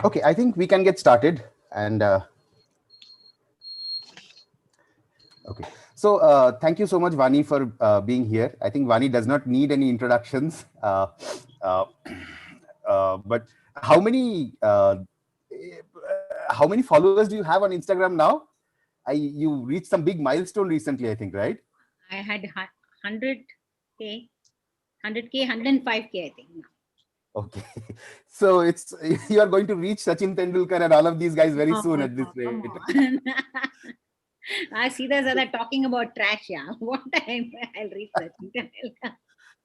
Okay, I think we can get started. And okay, so thank you so much, Vani, for being here. I think Vani does not need any introductions. Uh, but how many followers do you have on Instagram now? You reached some big milestone recently, I think, right? I had 100K, 100K, 105K, I think. Okay, so it's you are going to reach Sachin Tendulkar and all of these guys very No, soon at this no, rate. come on. I see this other talking about trash, yeah. What time I'll reach that.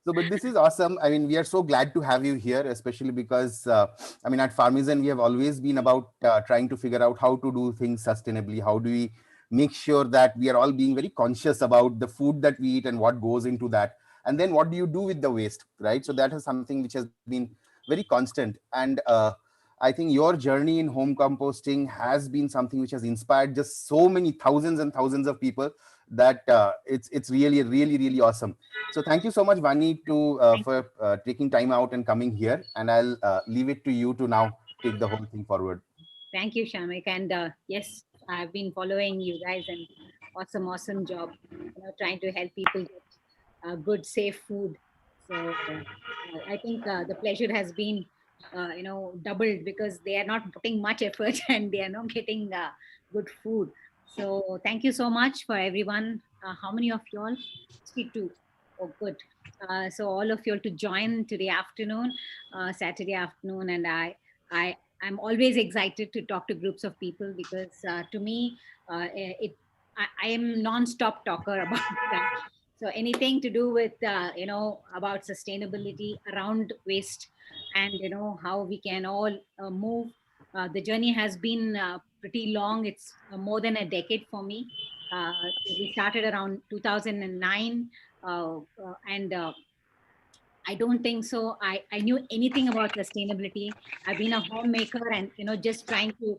So, but this is awesome. I mean, we are so glad to have you here, especially because, I mean, at Farmizan, we have always been about trying to figure out how to do things sustainably. How do we make sure that we are all being very conscious about the food that we eat and what goes into that? And then what do you do with the waste, right? So, that is something which has been very constant. And I think your journey in home composting has been something which has inspired just so many thousands and thousands of people that it's really, really, really awesome. So thank you so much, Vani, Thank you. for taking time out and coming here. And I'll leave it to you to now take the whole thing forward. Thank you, Shamik. And yes, I've been following you guys and awesome, awesome job, trying to help people get good, safe food. So I think the pleasure has been, doubled because they are not putting much effort and they are not getting good food. So thank you so much for everyone. How many of you all? 62. Oh, good. So all of you all to join today afternoon, Saturday afternoon, and I'm always excited to talk to groups of people because to me, I am non-stop talker about that. So anything to do with about sustainability around waste, and how we can all move. The journey has been pretty long. It's more than a decade for me. We started around 2009, and I don't think so. I knew anything about sustainability. I've been a homemaker and, just trying to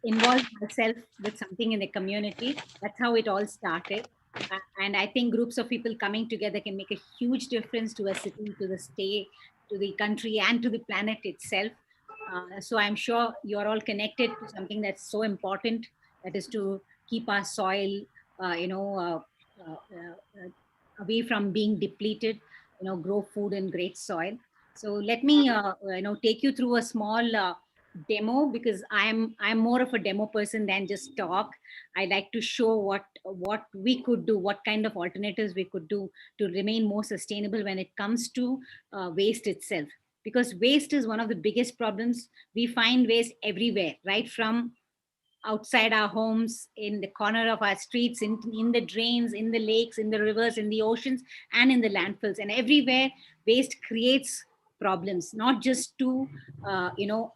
involve myself with something in the community. That's how it all started. And I think groups of people coming together can make a huge difference to a city, to the state, to the country, and to the planet itself. So I'm sure you're all connected to something that's so important, that is to keep our soil, uh, you know, uh, away from being depleted, grow food in great soil. So let me take you through a small demo, because I'm more of a demo person than just talk. I like to show what we could do, what kind of alternatives we could do to remain more sustainable when it comes to waste itself, because waste is one of the biggest problems. We find waste everywhere, right from outside our homes, in the corner of our streets, in the drains, in the lakes, in the rivers, in the oceans, and in the landfills. And everywhere, waste creates problems, not just to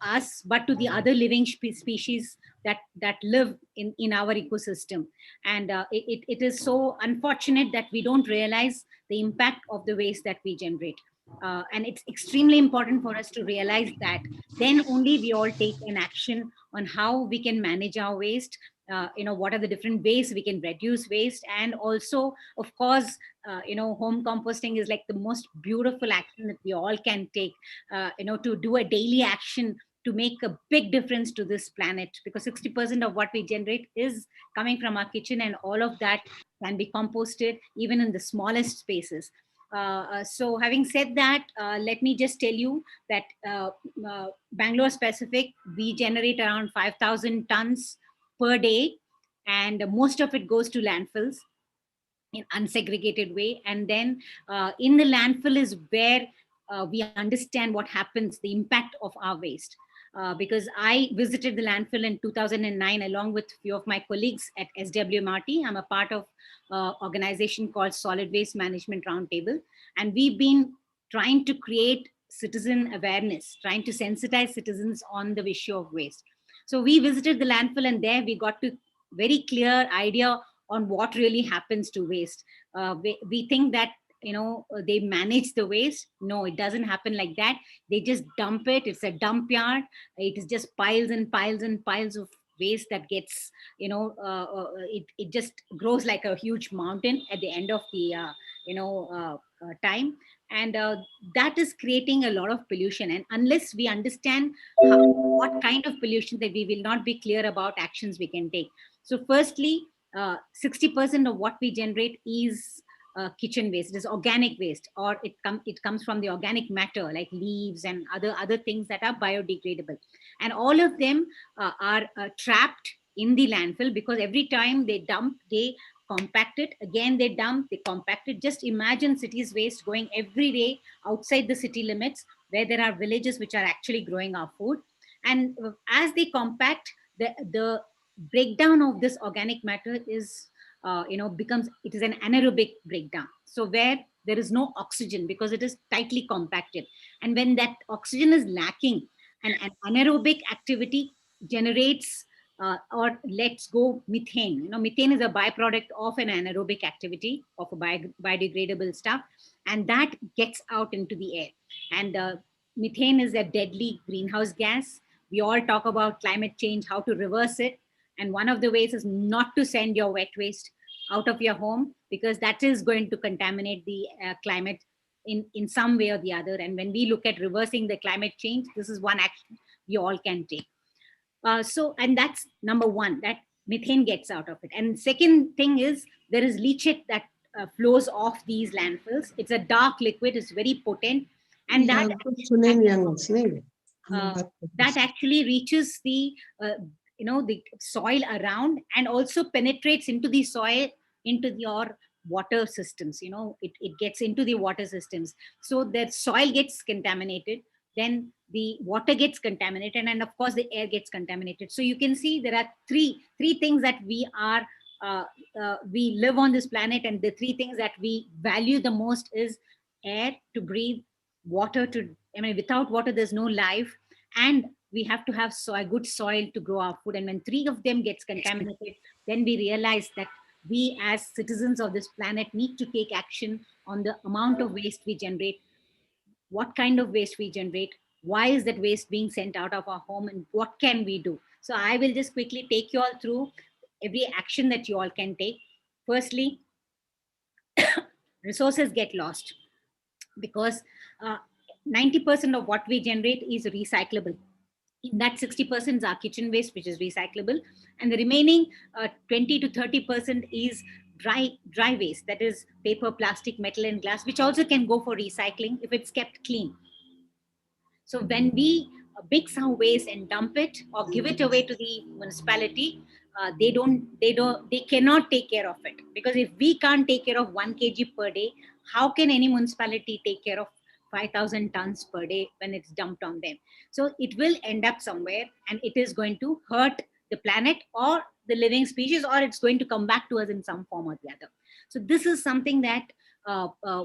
us, but to the other living species that live in our ecosystem. And it is so unfortunate that we don't realize the impact of the waste that we generate. And it's extremely important for us to realize that. Then only we all take an action on how we can manage our waste. What are the different ways we can reduce waste? And also, of course, home composting is like the most beautiful action that we all can take, to do a daily action to make a big difference to this planet, because 60% of what we generate is coming from our kitchen, and all of that can be composted even in the smallest spaces. So having said that, let me just tell you that Bangalore specific, we generate around 5,000 tons per day, and most of it goes to landfills in unsegregated way. And then in the landfill is where we understand what happens, the impact of our waste. Because I visited the landfill in 2009 along with few of my colleagues at SWMRT. I'm a part of organization called Solid Waste Management Roundtable, and we've been trying to create citizen awareness, trying to sensitize citizens on the issue of waste. So we visited the landfill, and there we got to very clear idea on what really happens to waste. We think that they manage the waste. No, it doesn't happen like that. They just dump it. It's a dump yard. It is just piles and piles and piles of waste that gets, it just grows like a huge mountain at the end of the time. and that is creating a lot of pollution. And unless we understand how, what kind of pollution, that we will not be clear about actions we can take. So firstly, 60% of what we generate is kitchen waste. It is organic waste, or it comes from the organic matter like leaves and other things that are biodegradable, and all of them are trapped in the landfill, because every time they dump, they compact it again, they dump, they compact it. Just imagine cities waste going every day outside the city limits, where there are villages which are actually growing our food. And as they compact, the breakdown of this organic matter is becomes, it is an anaerobic breakdown, so where there is no oxygen because it is tightly compacted. And when that oxygen is lacking, an anaerobic activity generates or lets go methane. Methane is a byproduct of an anaerobic activity of a biodegradable stuff, and that gets out into the air. And methane is a deadly greenhouse gas. We all talk about climate change, how to reverse it, and one of the ways is not to send your wet waste out of your home, because that is going to contaminate the climate in some way or the other. And when we look at reversing the climate change, this is one action we all can take. And that's number one, that methane gets out of it. And second thing is, there is leachate that flows off these landfills. It's a dark liquid, it's very potent, and Iya, sunin yang sini. uh, that actually reaches the the soil around, and also penetrates into the soil, into your water systems. It gets into the water systems, so the soil gets contaminated, then the water gets contaminated, and of course the air gets contaminated. So you can see there are three things that uh, we live on this planet, and the three things that we value the most is air to breathe, water to, I mean, without water there's no life, and we have to have good soil to grow our food. And when three of them gets contaminated, then we realize that we as citizens of this planet need to take action on the amount of waste we generate, what kind of waste we generate, why is that waste being sent out of our home, and what can we do. So I will just quickly take you all through every action that you all can take. Firstly, resources get lost, because 90% of what we generate is recyclable. In that, 60% is our kitchen waste, which is recyclable, and the remaining 20 to 30% is dry waste, that is paper, plastic, metal, and glass, which also can go for recycling if it's kept clean. So when we mix our waste and dump it or give it away to the municipality, they cannot take care of it, because if we can't take care of 1 kg per day, how can any municipality take care of 5,000 tons per day when it's dumped on them? So it will end up somewhere, and it is going to hurt the planet or the living species, or it's going to come back to us in some form or the other. So this is something that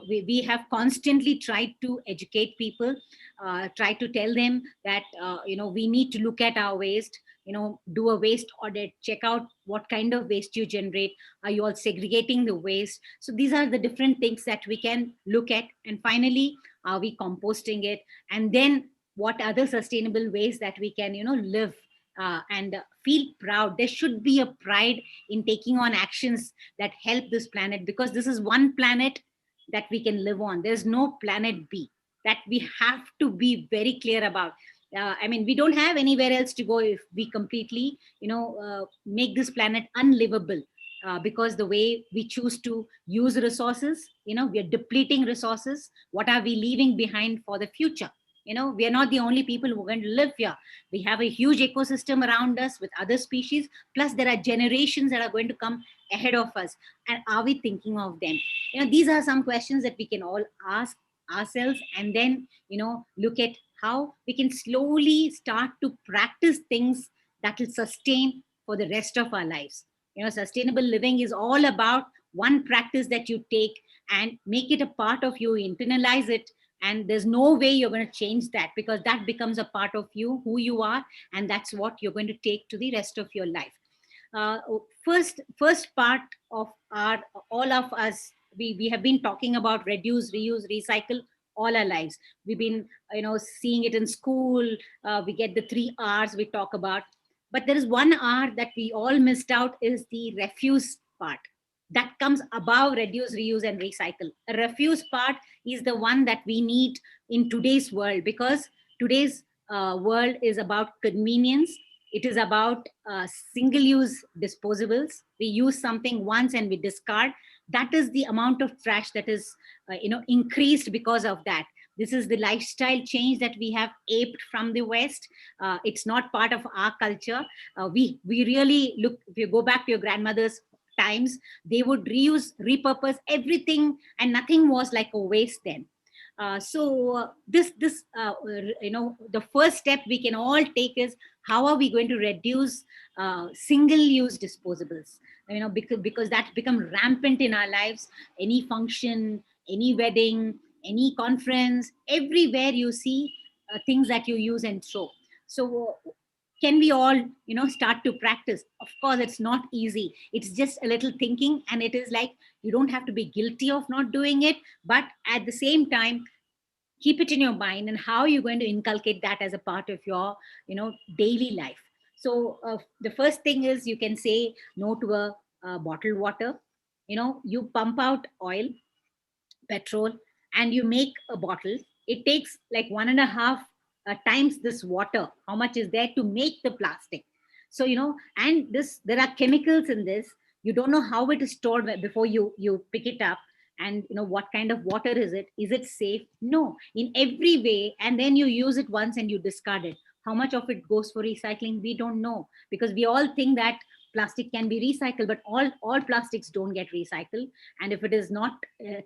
we have constantly tried to educate people, try to tell them that we need to look at our waste, do a waste audit, check out what kind of waste you generate, are you all segregating the waste. So these are the different things that we can look at. And finally, are we composting it, and then what other sustainable ways that we can live and feel proud. There should be a pride in taking on actions that help this planet, because this is one planet that we can live on. There's no planet B. That we have to be very clear about. I mean, we don't have anywhere else to go if we completely make this planet unlivable, because the way we choose to use resources, we are depleting resources. What are we leaving behind for the future? We are not the only people who are going to live here. We have a huge ecosystem around us with other species, plus there are generations that are going to come ahead of us, and are we thinking of them? These are some questions that we can all ask ourselves, and then look at how we can slowly start to practice things that will sustain for the rest of our lives. Sustainable living is all about one practice that you take and make it a part of you, internalize it, and there's no way you're going to change that, because that becomes a part of you, who you are, and that's what you're going to take to the rest of your life. uh, first part of our, all of us, we have been talking about reduce, reuse, recycle all our lives. We've been seeing it in school. We get the 3 R's we talk about, but there is one R that we all missed out, is the refuse part. that comes above reduce, reuse, and recycle. A refuse part is the one that we need in today's world, because today's world is about convenience. It is about single use disposables. We use something once and we discard. That is the amount of trash that is increased because of that. This is the lifestyle change that we have aped from the West. It's not part of our culture. We really look, if you go back to your grandmother's times, they would reuse, repurpose everything, and nothing was like a waste then. The first step we can all take is, how are we going to reduce single use disposables? Because that's become rampant in our lives. Any function, any wedding, any conference, everywhere you see things that you use and throw. So can we all start to practice? Of course, it's not easy. It's just a little thinking, and it is like, you don't have to be guilty of not doing it, but at the same time, keep it in your mind, and how you're going to inculcate that as a part of your daily life. So the first thing is, you can say no to bottled water. You pump out oil, petrol, and you make a bottle. It takes like 1.5 times this water, how much is there to make the plastic. So and this, there are chemicals in this. You don't know how it is stored before you pick it up. And what kind of water is it safe? No, in every way. And then you use it once and you discard it. How much of it goes for recycling? We don't know, because we all think that plastic can be recycled, but all plastics don't get recycled. And if it is not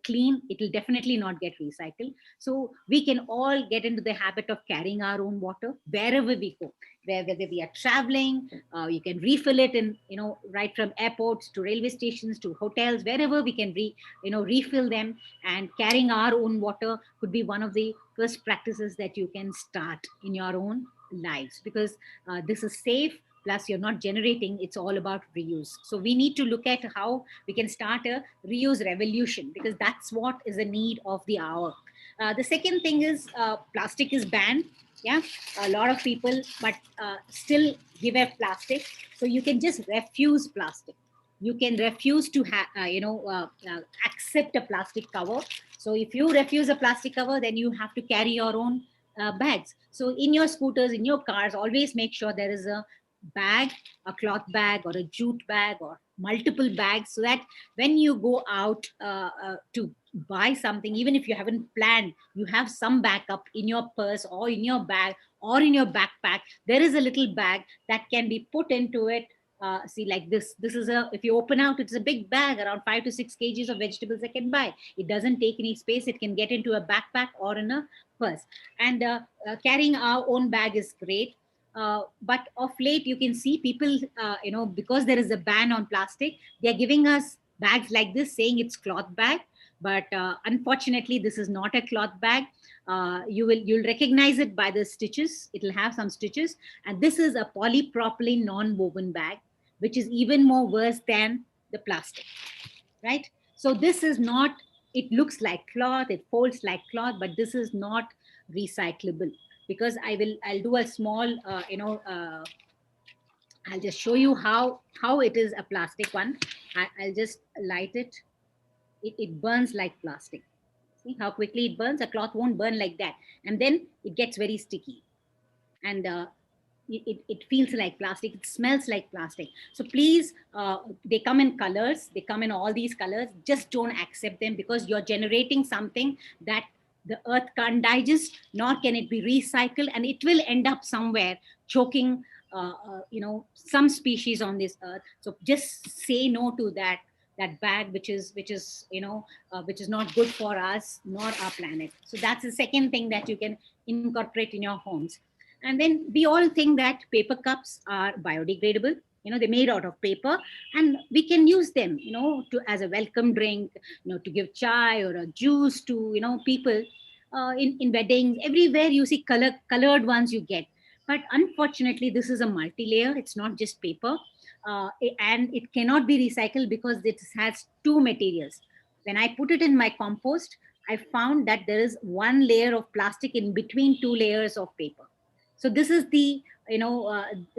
clean, it will definitely not get recycled. So we can all get into the habit of carrying our own water wherever we go. Whether we are traveling, you can refill it in, right from airports to railway stations to hotels, wherever we can refill them. And carrying our own water could be one of the first practices that you can start in your own lives, because this is safe. Plus, you're not generating. It's all about reuse. So we need to look at how we can start a reuse revolution, because that's what is the need of the hour. The second thing is, plastic is banned. Yeah, a lot of people, but still give up plastic. So you can just refuse plastic. You can refuse to accept a plastic cover. So if you refuse a plastic cover, then you have to carry your own bags. So in your scooters, in your cars, always make sure there is a bag, a cloth bag or a jute bag or multiple bags, so that when you go out to buy something, even if you haven't planned, you have some backup in your purse or in your bag or in your backpack. There is a little bag that can be put into it. See, like this is a, if you open out, it's a big bag, around 5 to 6 kgs of vegetables I can buy. It doesn't take any space. It can get into a backpack or in a purse. And carrying our own bag is great. But of late, you can see people, because there is a ban on plastic, they are giving us bags like this, saying it's cloth bag. But unfortunately, this is not a cloth bag. You'll recognize it by the stitches. It will have some stitches, and this is a polypropylene non-woven bag, which is even more worse than the plastic, right? So this is not. It looks like cloth. It folds like cloth, but this is not recyclable. Because I'll do a small, I'll just show you how it is a plastic one. I'll just light it. It burns like plastic. See how quickly it burns? A cloth won't burn like that. And then it gets very sticky. And it feels like plastic. It smells like plastic. So please, they come in colors. They come in all these colors. Just don't accept them, because you're generating something that the earth can't digest, nor can it be recycled. And it will end up somewhere choking, some species on this earth. So just say no to that bag, which is not good for us nor our planet. So that's the second thing that you can incorporate in your homes. And then we all think that paper cups are biodegradable. They're made out of paper, and we can use them, to as a welcome drink, to give chai or a juice to, people in weddings. Everywhere you see colored ones you get. But unfortunately, this is a multi-layer. It's not just paper, and it cannot be recycled because it has two materials. When I put it in my compost, I found that there is one layer of plastic in between two layers of paper. So this is the,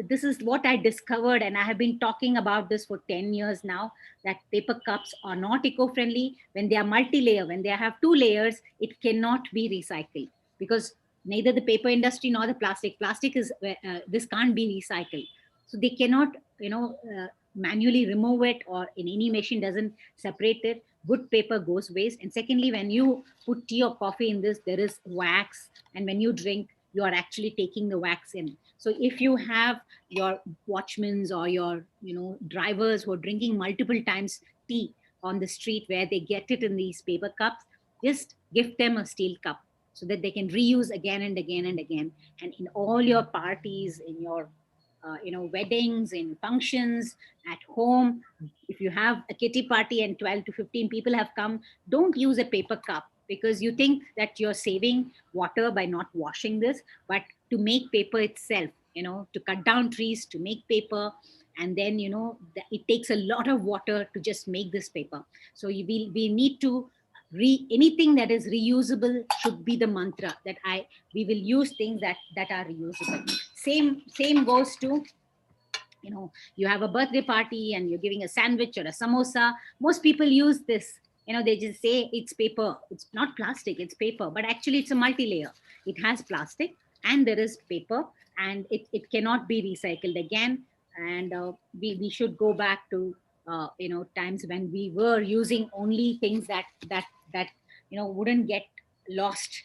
this is what I discovered, and I have been talking about this for 10 years now, that paper cups are not eco-friendly. When they are multi-layer, when they have two layers, it cannot be recycled, because neither the paper industry nor the plastic is, this can't be recycled. So they cannot, manually remove it, or in any machine doesn't separate it. Good paper goes waste. And secondly, when you put tea or coffee in this, there is wax, and when you drink, you are actually taking the wax in. So if you have your watchmen's or your, drivers who are drinking multiple times tea on the street, where they get it in these paper cups, just give them a steel cup, so that they can reuse again and again and again. And in all your parties, in your weddings, in functions, at home, if you have a kitty party and 12 to 15 people have come, don't use a paper cup, because you think that you're saving water by not washing this. But to make paper itself, to cut down trees to make paper, and then, it takes a lot of water to just make this paper. So we need to anything that is reusable should be the mantra, that we will use things that are reusable. Same goes to, you have a birthday party and you're giving a sandwich or a samosa. Most people use this, they just say it's paper, it's not plastic, it's paper, but actually it's a multi-layer. It has plastic and there is paper, and it cannot be recycled again. And we should go back to times when we were using only things that wouldn't get lost,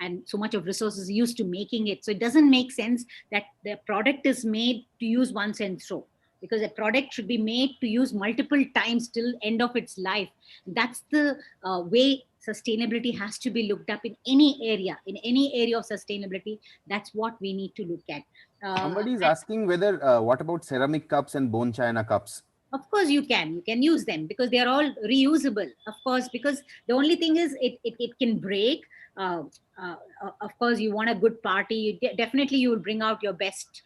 and so much of resources used to making it. So it doesn't make sense that the product is made to use once and throw, because a product should be made to use multiple times till end of its life. That's the way sustainability has to be looked up in any area of sustainability. That's what we need to look at. Somebody is asking whether, what about ceramic cups and bone china cups? Of course you can use them, because they are all reusable, of course, because the only thing is it can break. uh, of course, you want a good party, definitely you will bring out your best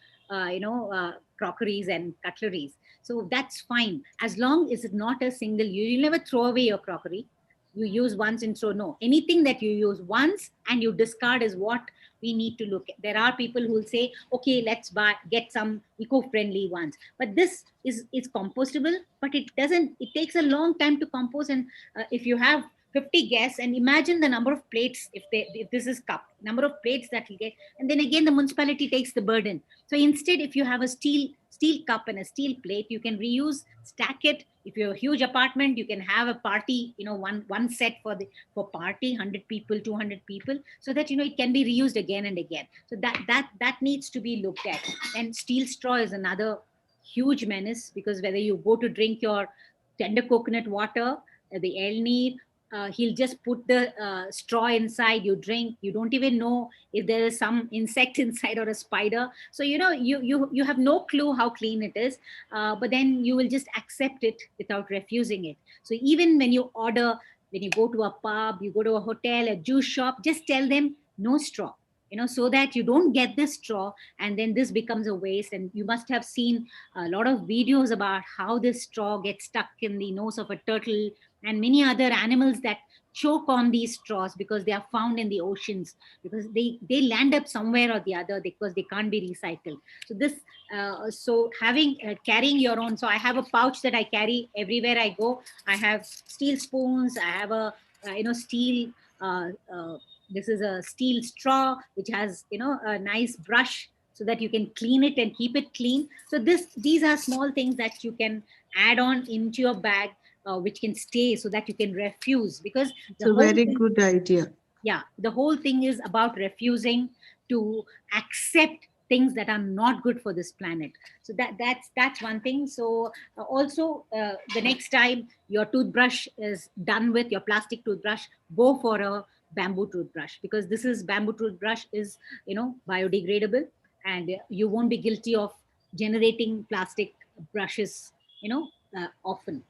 crockeries and cutleries. So that's fine, as long as it's not a single use. You'll never throw away your crockery. You use once and throw. No, anything that you use once and you discard is what we need to look at. There are people who will say, okay, let's get some eco-friendly ones, but this is compostable, but it takes a long time to compose. And if you have 50 guests, and imagine the number of plates, if this is cup, number of plates that will get, and then again the municipality takes the burden. So instead, if you have a steel cup and a steel plate, you can reuse, stack it. If you're a huge apartment, you can have a party, one set for party, 100 people, 200 people, so that it can be reused again and again. So that needs to be looked at. And steel straw is another huge menace, because whether you go to drink your tender coconut water, the elnir, he'll just put the straw inside, you drink, you don't even know if there is some insect inside or a spider. So you have no clue how clean it is, but then you will just accept it without refusing it. So even when you order, when you go to a pub, you go to a hotel, a juice shop, just tell them no straw, so that you don't get this straw, and then this becomes a waste. And you must have seen a lot of videos about how this straw gets stuck in the nose of a turtle and many other animals that choke on these straws, because they are found in the oceans, because they land up somewhere or the other, because they can't be recycled. So so having carrying your own. So I have a pouch that I carry everywhere I go. I have steel spoons, I have a steel uh, uh, this is a steel straw which has a nice brush, so that you can clean it and keep it clean. So these are small things that you can add on into your bag, which can stay, so that you can refuse. Because It's a very good idea. yeah, the whole thing is about refusing to accept things that are not good for this planet. So that's one thing. So also, the next time your toothbrush is done with, your plastic toothbrush, go for a bamboo toothbrush, because this is bamboo toothbrush is biodegradable, and you won't be guilty of generating plastic brushes often.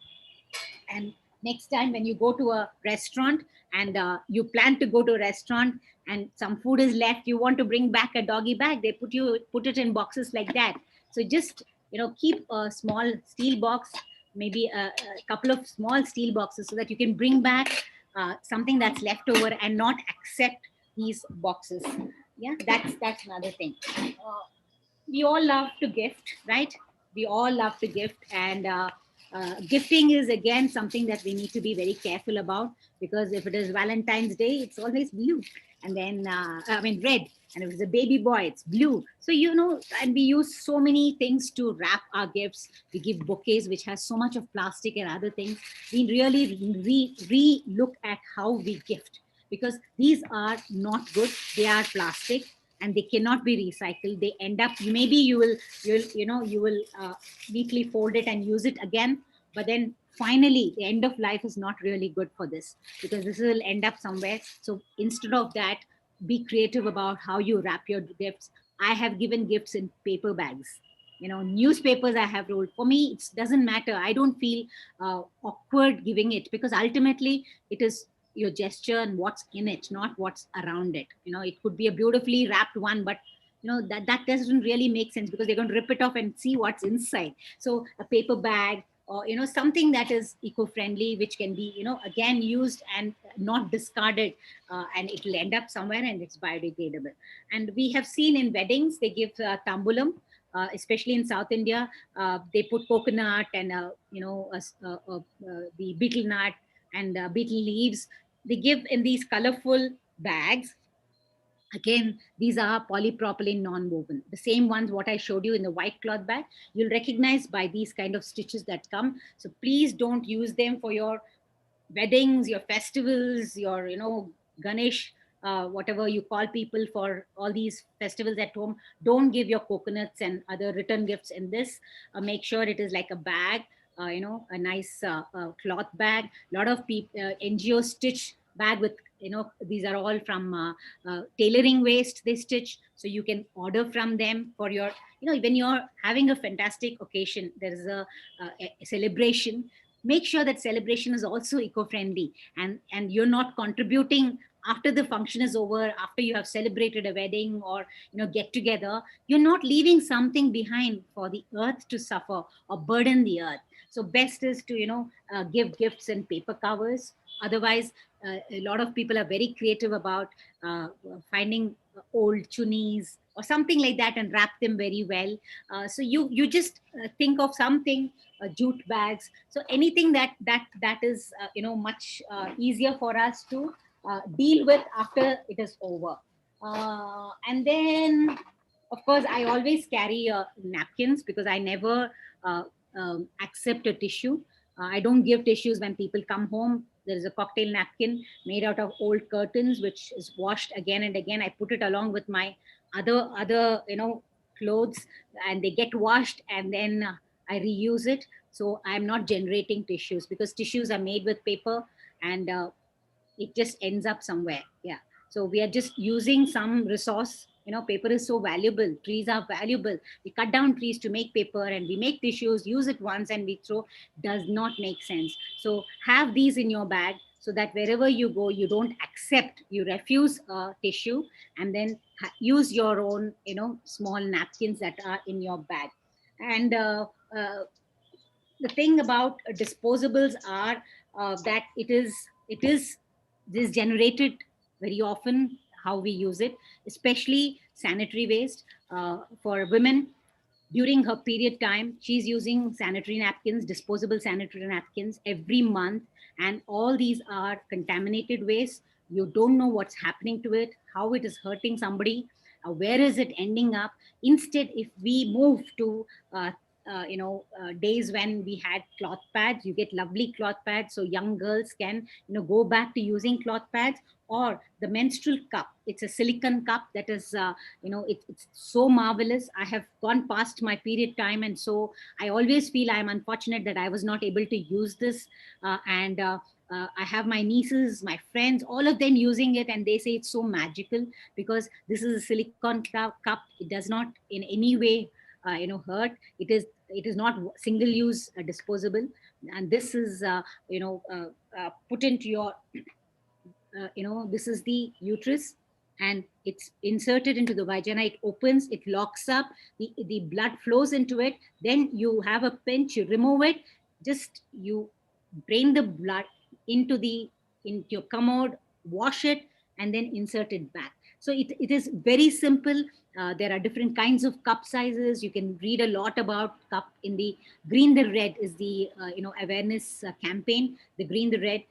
And next time when you go to a restaurant, and you plan to go to a restaurant, and some food is left, you want to bring back a doggy bag, they put it in boxes like that. So just keep a small steel box, maybe a couple of small steel boxes, so that you can bring back something that's left over, and not accept these boxes. Yeah, that's another thing. We all love to gift, right? We all love to gift, and gifting is again something that we need to be very careful about, because if it is Valentine's Day, it's always blue, and then I mean red, and if it's a baby boy, it's blue. So and we use so many things to wrap our gifts. We give bouquets which has so much of plastic and other things. We really look at how we gift, because these are not good. They are plastic and they cannot be recycled. They end up, maybe you will neatly fold it and use it again, but then finally the end of life is not really good for this, because this will end up somewhere. So instead of that, be creative about how you wrap your gifts. I have given gifts in paper bags, newspapers I have rolled. For me, it doesn't matter. I don't feel awkward giving it, because ultimately it is your gesture and what's in it, not what's around it. It could be a beautifully wrapped one, but that doesn't really make sense, because they're going to rip it off and see what's inside. So a paper bag, or something that is eco-friendly, which can be again used and not discarded, and it will end up somewhere and it's biodegradable. And we have seen in weddings they give tambulam, especially in South India. They put coconut and the betel nut and betel leaves. They give in these colorful bags. Again, these are polypropylene non-woven, the same ones what I showed you in the white cloth bag. You'll recognize by these kind of stitches that come. So please don't use them for your weddings, your festivals, your Ganesh, whatever you call people for all these festivals at home. Don't give your coconuts and other return gifts in this. Make sure it is like a bag, a nice cloth bag. A lot of people NGO stitch bag with, these are all from tailoring waste they stitch, so you can order from them for your, when you're having a fantastic occasion, there is a celebration. Make sure that celebration is also eco-friendly, and you're not contributing after the function is over, after you have celebrated a wedding or get together. You're not leaving something behind for the earth to suffer or burden the earth. So best is to give gifts in paper covers. Otherwise, a lot of people are very creative about finding old chunies or something like that and wrap them very well. So you just think of something, jute bags. So anything that is much easier for us to deal with after it is over. And then, of course, I always carry napkins, because I never uh, accept a tissue. I don't give tissues when people come home. There is a cocktail napkin made out of old curtains, which is washed again and again. I put it along with my other clothes, and they get washed, and then I reuse it. So I'm not generating tissues, because tissues are made with paper, and it just ends up somewhere. Yeah. So we are just using some resource. Paper is so valuable. Trees are valuable. We cut down trees to make paper, and we make tissues, use it once and we throw. Does not make sense. So have these in your bag, so that wherever you go, you don't accept, you refuse tissue, and then use your own, small napkins that are in your bag. And uh, the thing about disposables are that it is generated very often, how we use it, especially sanitary waste. For women, during her period time, she's using sanitary napkins, disposable sanitary napkins every month, and all these are contaminated waste. You don't know what's happening to it, how it is hurting somebody, where is it ending up. Instead, if we move to days when we had cloth pads, you get lovely cloth pads, so young girls can go back to using cloth pads. Or the menstrual cup, it's a silicone cup that is it's so marvelous. I have gone past my period time, and so I always feel I am unfortunate that I was not able to use this. And I have my nieces, my friends, all of them using it, and they say it's so magical, because this is a silicone cup. It does not in any way hurt. It is not single use disposable. And this is put into your this is the uterus, and it's inserted into the vagina. It opens, it locks up, the blood flows into it. Then you have a pinch, you remove it, just you drain the blood into your commode, wash it, and then insert it back. So it is very simple. There are different kinds of cup sizes. You can read a lot about cup in the Green the Red is the awareness campaign. The Green the Red.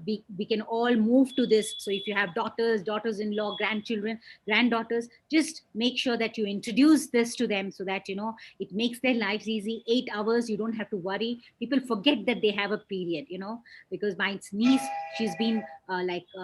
We can all move to this. So if you have daughters-in-law, grandchildren, granddaughters, just make sure that you introduce this to them so that it makes their lives easy. 8 hours, you don't have to worry. People forget that they have a period, because my niece, she's been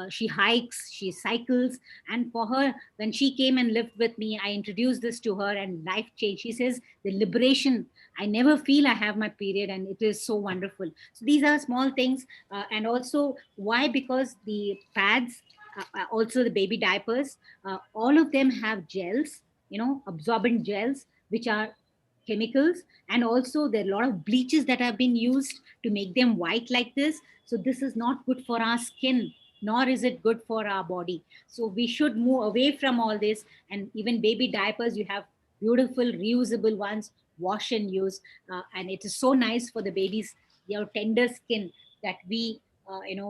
she hikes, she cycles, and for her, when she came and lived with me, I introduced this to her, and life changed. She says the liberation. I never feel I have my period, and it is so wonderful. So these are small things, and also why? Because the pads, also the baby diapers, all of them have gels, absorbent gels, which are chemicals, and also there are a lot of bleaches that have been used to make them white like this. So this is not good for our skin, nor is it good for our body. So we should move away from all this. And even baby diapers, you have beautiful reusable ones, wash and use. And it is so nice for the babies, your tender skin, that we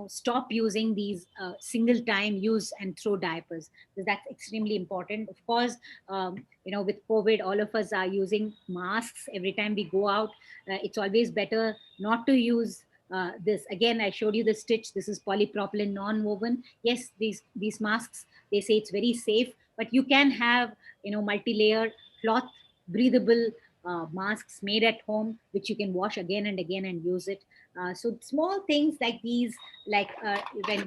stop using these single time use and throw diapers, because that's extremely important. Of course, with COVID, all of us are using masks every time we go out. It's always better not to use this. Again, I showed you the stitch. This is polypropylene non-woven. Yes, these masks, they say it's very safe, but you can have multi-layer cloth breathable masks made at home, which you can wash again and again and use it. So small things like these, like when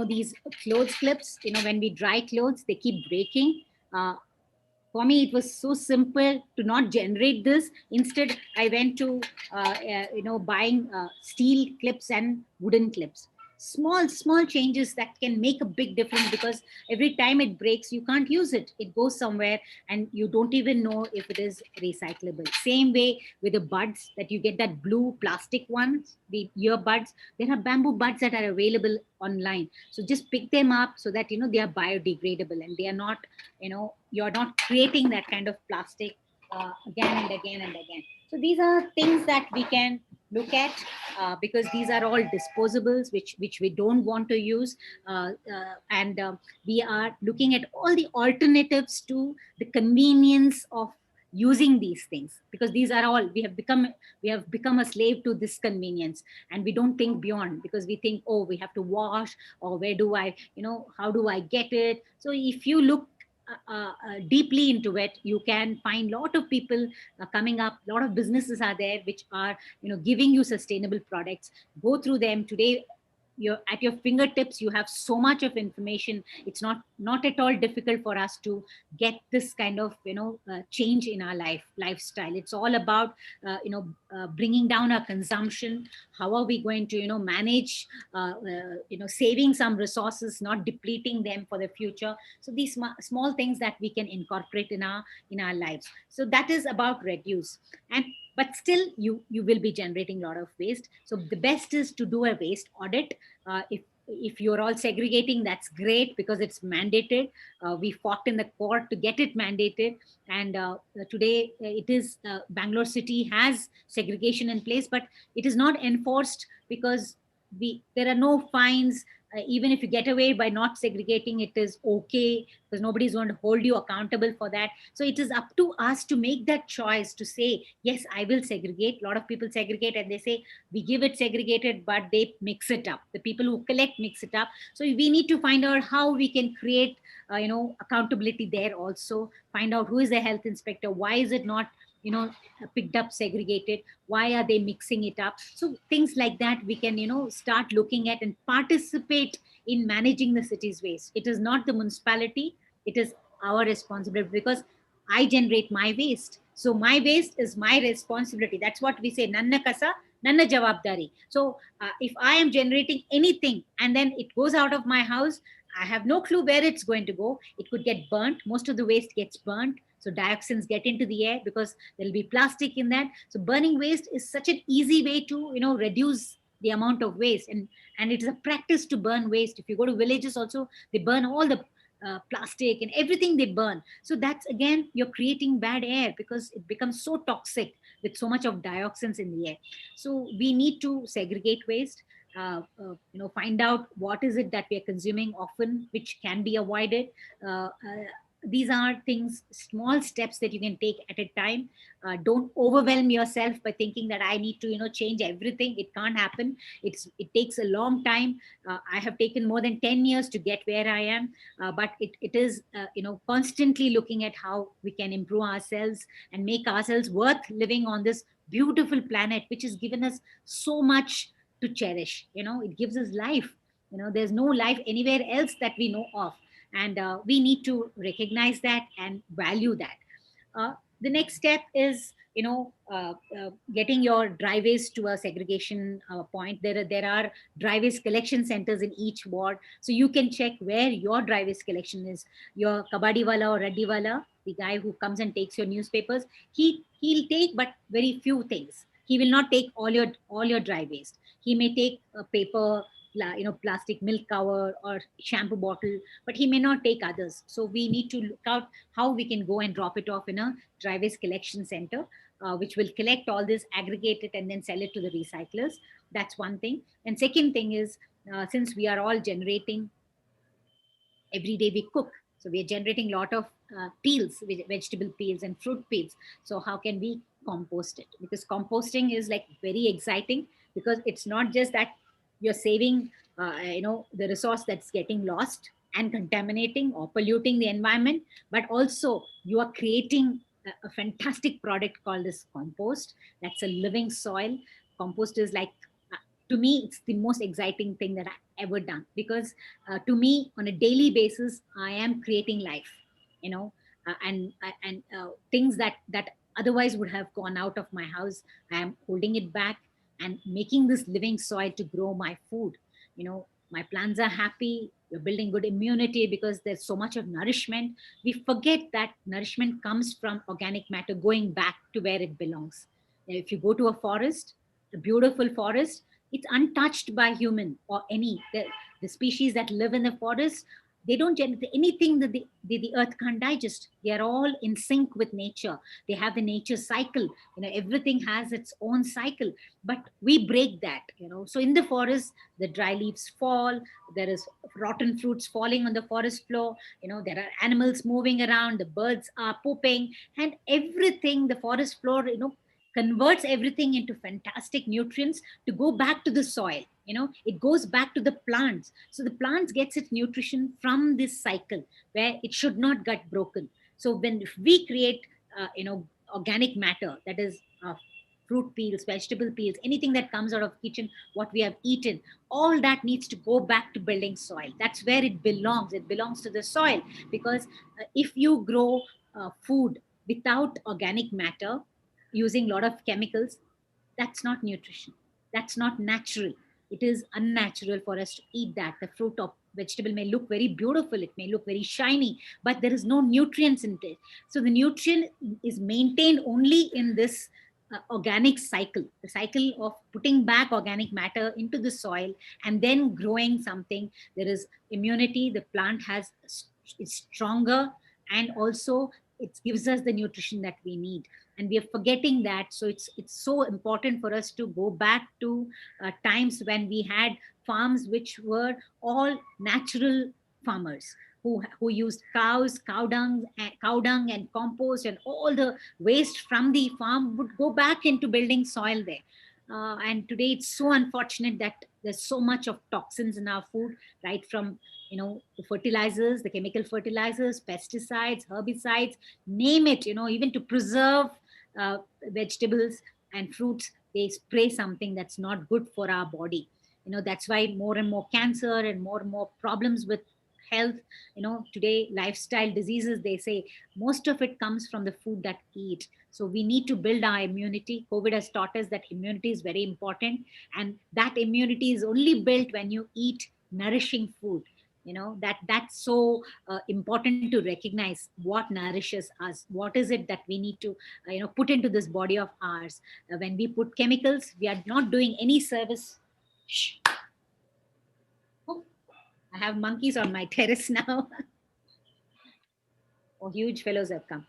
these clothes clips, when we dry clothes, they keep breaking. For me, it was so simple to not generate this. Instead, I went to buying steel clips and wooden clips. Small changes that can make a big difference, because every time it breaks, you can't use it. It goes somewhere, and you don't even know if it is recyclable. Same way with the buds, that you get that blue plastic ones, the earbuds. There are bamboo buds that are available online. So just pick them up so that they are biodegradable, and they are not, you're not creating that kind of plastic again and again and again. So these are things that we can look at, because these are all disposables which we don't want to use. And we are looking at all the alternatives to the convenience of using these things, because these are all, we have become a slave to this convenience, and we don't think beyond, because we think, oh, we have to wash, or where do I, how do I get it? So if you look deeply into it, you can find a lot of people coming up. A lot of businesses are there which are giving you sustainable products. Go through them today. You're at your fingertips. You have so much of information. It's not at all difficult for us to get this kind of change in our lifestyle. It's all about bringing down our consumption. How are we going to manage saving some resources, not depleting them for the future? So these small things that we can incorporate in our lives. So that is about reduce. And but still, you will be generating a lot of waste. So the best is to do a waste audit. If you're all segregating, that's great, because it's mandated. We fought in the court to get it mandated, and today it is, Bangalore city has segregation in place, but it is not enforced, because there are no fines. Even if you get away by not segregating, it is okay, because nobody's going to hold you accountable for that. So it is up to us to make that choice, to say, yes, I will segregate. A lot of people segregate, and they say, we give it segregated, but they mix it up. The people who collect mix it up. So we need to find out how we can create accountability there also. Find out who is the health inspector, why is it not picked up segregated, why are they mixing it up? So things like that we can start looking at, and participate in managing the city's waste. It is not the municipality, it is our responsibility, because I generate my waste. So my waste is my responsibility. That's what we say, nanna kasa nanna jawabdari. So if I am generating anything and then it goes out of my house, I have no clue where it's going to go. It could get burnt. Most of the waste gets burnt. So dioxins get into the air, because there'll be plastic in that. So burning waste is such an easy way to reduce the amount of waste, and it is a practice to burn waste. If you go to villages also, they burn all the plastic and everything they burn. So that's, again, you're creating bad air, because it becomes so toxic with so much of dioxins in the air. So we need to segregate waste. find out what is it that we are consuming often, which can be avoided. These are things, small steps that you can take at a time. Don't overwhelm yourself by thinking that I need to change everything. It can't happen. It takes a long time. I have taken more than 10 years to get where I am, but it is constantly looking at how we can improve ourselves and make ourselves worth living on this beautiful planet, which has given us so much to cherish. It gives us life. There's no life anywhere else that we know of, and we need to recognize that and value that. The next step is getting your driveways to a segregation point. There are driveways collection centers in each ward, so you can check where your driveways collection is. Your kabadi wala or raddi wala, the guy who comes and takes your newspapers, he'll take but very few things. He will not take all your dry waste. He may take a paper, plastic milk cover or shampoo bottle, but he may not take others. So we need to look out how we can go and drop it off in a dry waste collection center, which will collect all this, aggregate it, and then sell it to the recyclers. That's one thing. And second thing is, since we are all generating, every day we cook, so we are generating a lot of peels, vegetable peels and fruit peels. So how can we compost it? Because composting is like very exciting, because it's not just that you're saving the resource that's getting lost and contaminating or polluting the environment, but also you are creating a fantastic product called this compost. That's a living soil. Compost is like, to me, it's the most exciting thing that I've ever done, because to me, on a daily basis, I am creating life, you know, and things that otherwise would have gone out of my house. I am holding it back and making this living soil to grow my food. My plants are happy. We're building good immunity because there's so much of nourishment. We forget that nourishment comes from organic matter going back to where it belongs. If you go to a forest, a beautiful forest, it's untouched by human or the species that live in the forest. They don't generate anything that the earth can't digest. They are all in sync with nature. They have the nature cycle. Everything has its own cycle, but we break that. So in the forest, the dry leaves fall. There is rotten fruits falling on the forest floor. There are animals moving around. The birds are pooping, and everything, the forest floor, converts everything into fantastic nutrients to go back to the soil. It goes back to the plants, so the plants gets its nutrition from this cycle where it should not get broken. So when if we create organic matter, that is fruit peels, vegetable peels, anything that comes out of kitchen, what we have eaten, all that needs to go back to building soil. That's where it belongs. It belongs to the soil, because if you grow food without organic matter, using a lot of chemicals, that's not nutrition. That's not natural. It is unnatural for us to eat that. The fruit or vegetable may look very beautiful, it may look very shiny, but there is no nutrients in it. So the nutrient is maintained only in this organic cycle, the cycle of putting back organic matter into the soil and then growing something. There is immunity, the plant is stronger, and also it gives us the nutrition that we need, and we are forgetting that. So it's so important for us to go back to times when we had farms which were all natural farmers, who used cow dung and compost, and all the waste from the farm would go back into building soil there. And today it's so unfortunate that there's so much of toxins in our food, right from the fertilizers, the chemical fertilizers, pesticides, herbicides, name it. Even to preserve uh, vegetables and fruits, they spray something that's not good for our body. That's why more and more cancer and more problems with health. Today, lifestyle diseases, they say most of it comes from the food that we eat. So we need to build our immunity. COVID has taught us that immunity is very important, and that immunity is only built when you eat nourishing food. That's so important to recognize what nourishes us. What is it that we need to put into this body of ours? When we put chemicals, we are not doing any service. Shh. Oh, I have monkeys on my terrace now. Oh, huge fellows have come.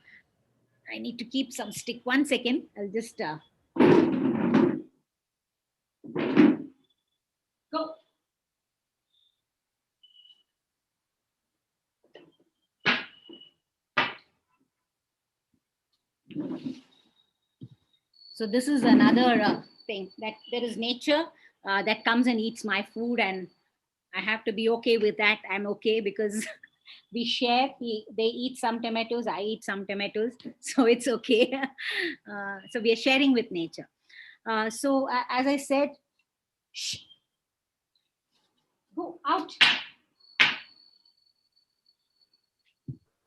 I need to keep some stick. 1 second. I'll just Go. So this is another thing, that there is nature that comes and eats my food, and I have to be okay with that. I'm okay because we share. They eat some tomatoes, I eat some tomatoes, so it's okay. So we are sharing with nature. As I said, shh, go out.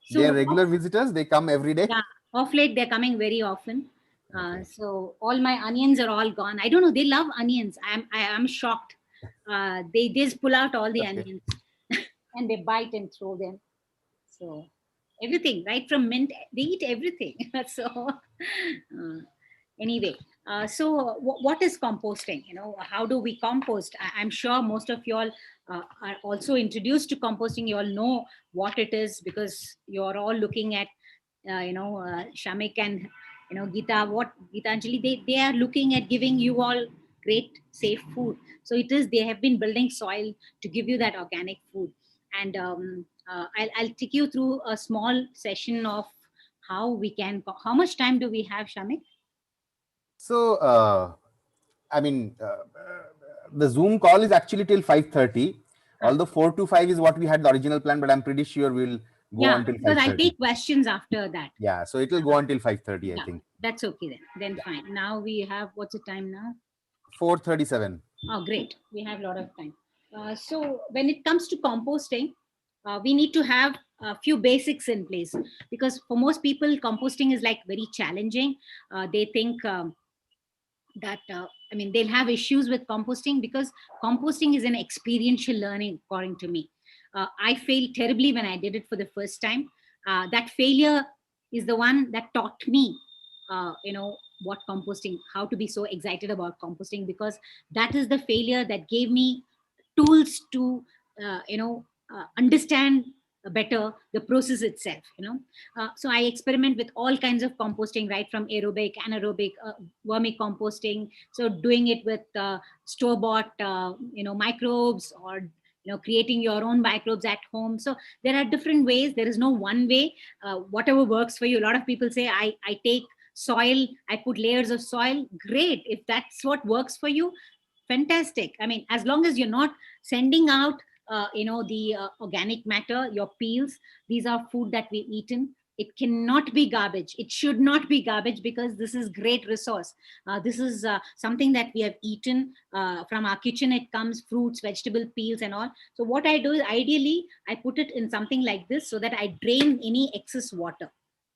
They are So regular visitors. They come every day. yeah, off late they're coming very often. Okay. So all my onions are all gone. I don't know. They love onions. I'm shocked. They just pull out all the Okay. onions and they bite and throw them. So everything, right from mint, they eat everything. So anyway, what is composting? How do we compost? I'm sure most of you all are also introduced to composting. You all know what it is because you're all looking at Shamik and Geeta, what Geetanjali, they are looking at giving you all great safe food. So it is, they have been building soil to give you that organic food. And I'll take you through a small session of how we can. How much time do we have, Shamik? So, I mean, the Zoom call is actually till 5:30. Huh. Although 4 to 5 is what we had the original plan, but I'm pretty sure we'll go Yeah, on till because I'll 5:30. take questions after that. Yeah, so it will go until 5:30, I Yeah, think. that's okay then. Then Yeah. fine. Now we have, what's the time now? 4:37. Oh, great. We have a lot of time. So when it comes to composting, we need to have a few basics in place, because for most people, composting is like very challenging. They think that I mean, they'll have issues with composting because composting is an experiential learning, according to me. I failed terribly when I did it for the first time. That failure is the one that taught me what composting, how to be so excited about composting, because that is the failure that gave me tools to understand better the process itself. So I experiment with all kinds of composting, right from aerobic, anaerobic, vermicomposting. So doing it with store bought microbes, or creating your own microbes at home. So there are different ways, there is no one way. Whatever works for you. A lot of people say, I take soil, I put layers of soil. Great, if that's what works for you, fantastic. I mean, as long as you're not sending out the organic matter, your peels. These are food that we've eaten. It cannot be garbage. It should not be garbage, because this is great resource. This is something that we have eaten from our kitchen. It comes fruits, vegetable peels and all. So what I do is, ideally I put it in something like this, so that I drain any excess water.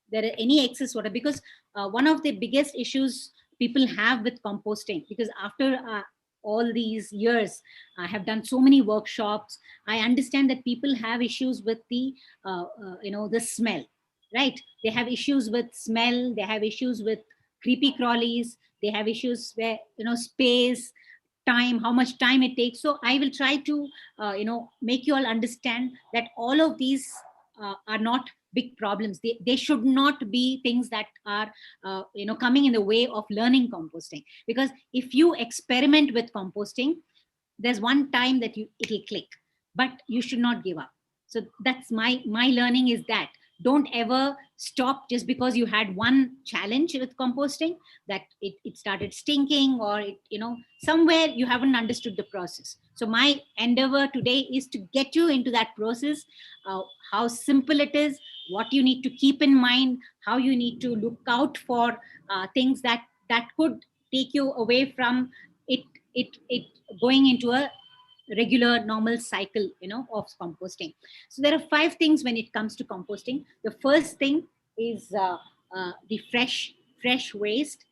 There are any excess water, because one of the biggest issues people have with composting, because after all these years I have done so many workshops, I understand that people have issues with the smell, right? They have issues with smell, they have issues with creepy crawlies, they have issues where space, time, how much time it takes. So I will try to make you all understand that all of these are not big problems. They should not be things that are coming in the way of learning composting, because if you experiment with composting, there's one time that it'll click, but you should not give up. So that's my learning, is that don't ever stop just because you had one challenge with composting, that it started stinking, or somewhere you haven't understood the process. So my endeavor today is to get you into that process, how simple it is, what you need to keep in mind, how you need to look out for things that could take you away from it going into a regular normal cycle of composting. So there are 5 things when it comes to composting. The first thing is the fresh waste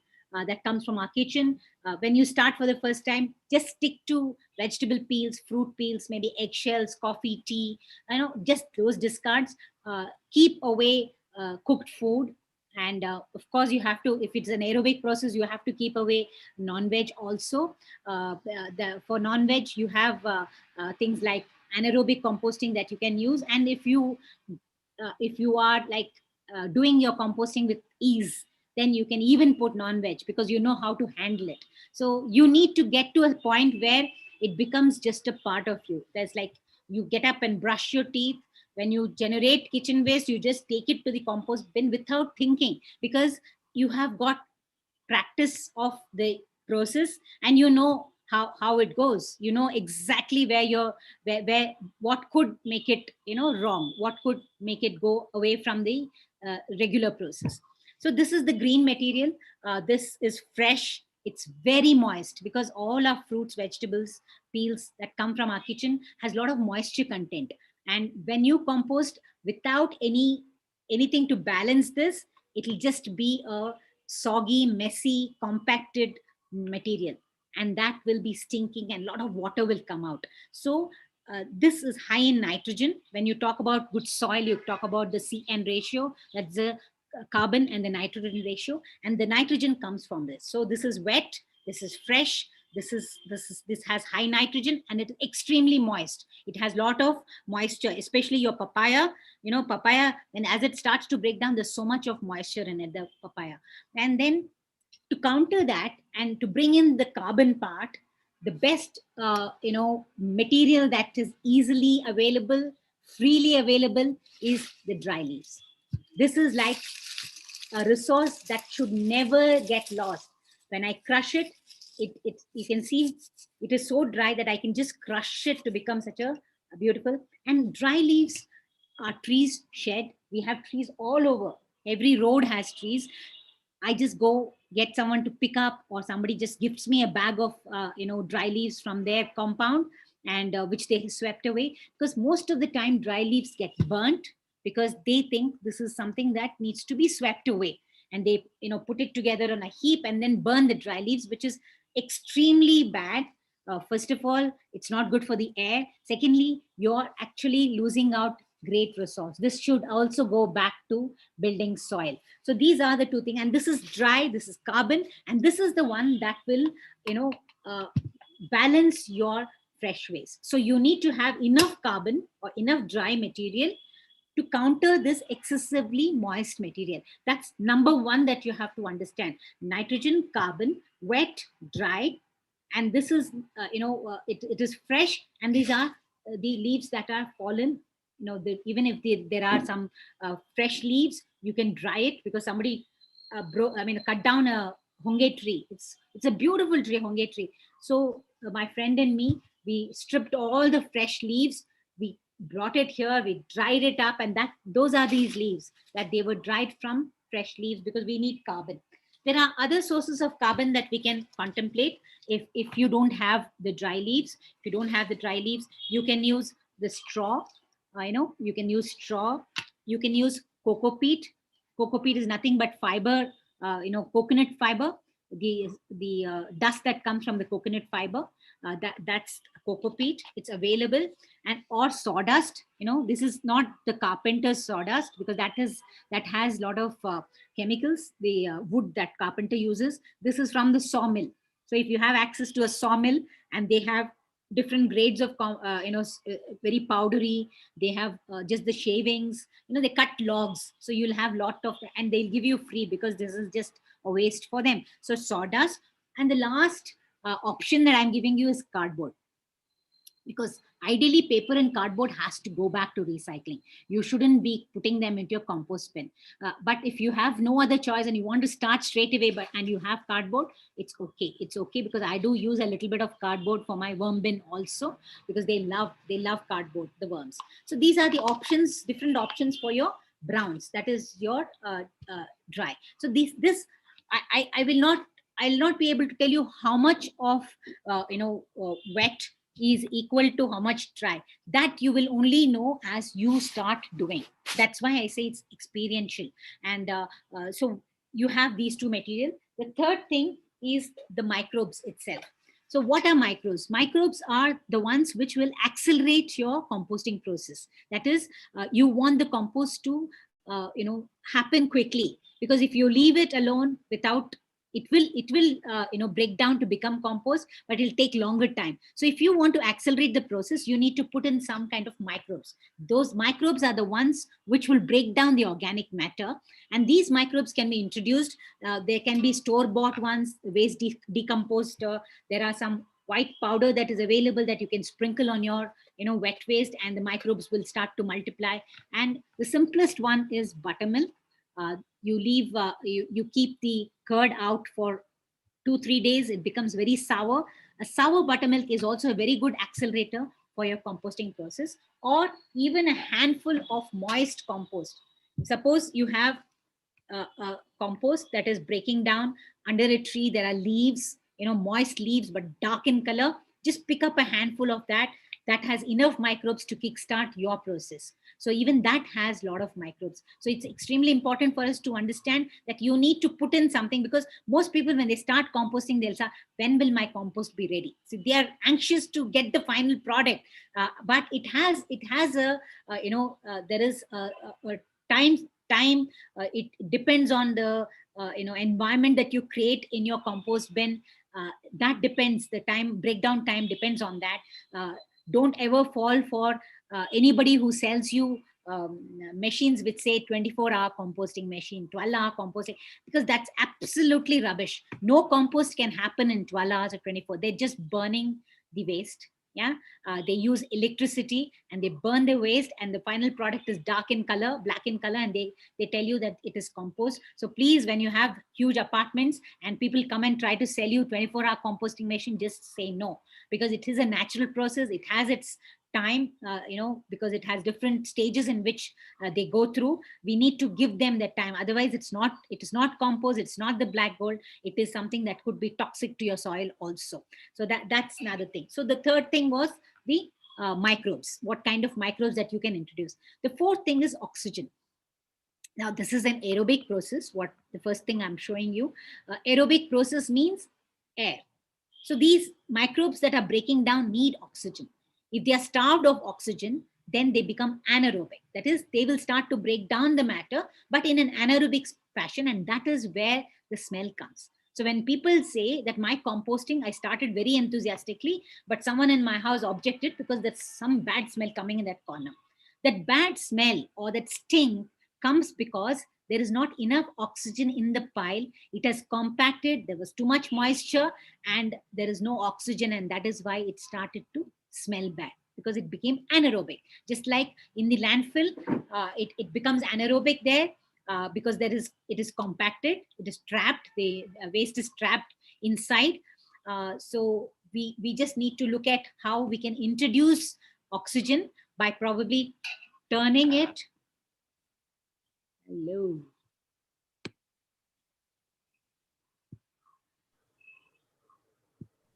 that comes from our kitchen. When you start for the first time, just stick to vegetable peels, fruit peels, maybe eggshells, coffee, tea, just those discards. Keep away cooked food. And of course, you have to, if it's an aerobic process, you have to keep away non-veg also. For non-veg, you have things like anaerobic composting that you can use. And if you are like doing your composting with ease, then you can even put non-veg, because you know how to handle it. So you need to get to a point where it becomes just a part of you. There's like, you get up and brush your teeth. When you generate kitchen waste, you just take it to the compost bin without thinking, because you have got practice of the process, and you know how it goes. You know exactly where you're, where what could make it, wrong, what could make it go away from the regular process. So this is the green material. This is fresh, it's very moist, because all our fruits, vegetables, peels that come from our kitchen has a lot of moisture content. And when you compost without anything to balance this, it'll just be a soggy, messy, compacted material, and that will be stinking, and a lot of water will come out. So this is high in nitrogen. When you talk about good soil, you talk about the CN ratio. That's the carbon and the nitrogen ratio, and the nitrogen comes from this. So this is wet, this is fresh, this has high nitrogen, and it's extremely moist. It has a lot of moisture, especially your papaya. Papaya, and as it starts to break down, there's so much of moisture in it, the papaya. And then to counter that and to bring in the carbon part, the best material that is easily available, freely available, is the dry leaves. This is like a resource that should never get lost. When I crush it, it you can see it is so dry that I can just crush it to become such a beautiful. And dry leaves, our trees shed. We have trees all over. Every road has trees. I just go get someone to pick up, or somebody just gives me a bag of dry leaves from their compound, and which they swept away. Because most of the time dry leaves get burnt, because they think this is something that needs to be swept away, and they put it together on a heap and then burn the dry leaves, which is extremely bad. First of all, it's not good for the air. Secondly, you're actually losing out great resource. This should also go back to building soil. So these are the two things, and this is dry, this is carbon, and this is the one that will uh, balance your fresh waste. So you need to have enough carbon or enough dry material to counter this excessively moist material. That's number one that you have to understand. Nitrogen, carbon, wet, dry, and this is it is fresh, and these are the leaves that are fallen. Even if there are some fresh leaves, you can dry it, because somebody cut down a honge tree. It's a beautiful tree, honge tree. So my friend and me, we stripped all the fresh leaves, we brought it here, we dried it up, and that those are these leaves that they were dried from fresh leaves, because we need carbon. There are other sources of carbon that we can contemplate. If you don't have the dry leaves, you can use the straw. You can use straw. You can use cocoa peat. Cocoa peat is nothing but fiber, coconut fiber. The dust that comes from the coconut fiber, that's cocoa peat. It's available. And or sawdust. This is not the carpenter's sawdust, because that has a lot of chemicals, the wood that carpenter uses. This is from the sawmill. So if you have access to a sawmill, and they have different grades of very powdery, they have just the shavings, they cut logs, so you'll have lot of, and they'll give you free, because this is just a waste for them. So sawdust. And the last option that I'm giving you is cardboard, because ideally paper and cardboard has to go back to recycling. You shouldn't be putting them into your compost bin. But if you have no other choice and you want to start straight away, and you have cardboard, it's okay, because I do use a little bit of cardboard for my worm bin also, because they love cardboard, the worms. So these are the options, different options for your browns, that is your dry. So this I will not, I'll not be able to tell you how much of wet is equal to how much dry. That you will only know as you start doing. That's why I say it's experiential. And so you have these two materials. The third thing is the microbes itself. So what are microbes? Microbes are the ones which will accelerate your composting process. That is, you want the compost to happen quickly, because if you leave it alone without, it will break down to become compost, but it'll take longer time. So if you want to accelerate the process, you need to put in some kind of microbes. Those microbes are the ones which will break down the organic matter, and these microbes can be introduced. There can be store bought ones, waste decomposed. There are some white powder that is available that you can sprinkle on your wet waste, and the microbes will start to multiply. And the simplest one is buttermilk. You keep the curd out for 2 3 days. It becomes very sour. A sour buttermilk is also a very good accelerator for your composting process. Or even a handful of moist compost. Suppose you have compost that is breaking down under a tree. There are leaves, moist leaves but dark in color. Just pick up a handful of that. That has enough microbes to kickstart your process. So even that has a lot of microbes. So it's extremely important for us to understand that you need to put in something, because most people, when they start composting, they'll say, when will my compost be ready? So they are anxious to get the final product. But it has there is a time. It depends on the environment that you create in your compost bin. That depends, the time, breakdown time depends on that. Don't ever fall for anybody who sells you machines which say 24-hour composting machine, 12-hour composting, because that's absolutely rubbish. No compost can happen in 12 hours or 24. They're just burning the waste. Yeah. They use electricity and they burn the waste, and the final product is dark in color, black in color, and they tell you that it is compost. So please, when you have huge apartments and people come and try to sell you 24-hour composting machine, just say no, because it is a natural process. It has its time, because it has different stages in which they go through. We need to give them that time. Otherwise, it is not compost. It's not the black gold. It is something that could be toxic to your soil also. So that's another thing. So the third thing was the microbes. What kind of microbes that you can introduce? The fourth thing is oxygen. Now, this is an aerobic process. What the first thing I'm showing you, aerobic process means air. So these microbes that are breaking down need oxygen. If they are starved of oxygen, then they become anaerobic. That is, they will start to break down the matter, but in an anaerobic fashion, and that is where the smell comes. So when people say that my composting, I started very enthusiastically, but someone in my house objected because there's some bad smell coming in that corner. That bad smell or that stink comes because there is not enough oxygen in the pile. It has compacted, there was too much moisture, and there is no oxygen, and that is why it started to smell bad, because it became anaerobic. Just like in the landfill, it becomes anaerobic there, because it is compacted, it is trapped, the waste is trapped inside. So we just need to look at how we can introduce oxygen by probably turning it. Hello.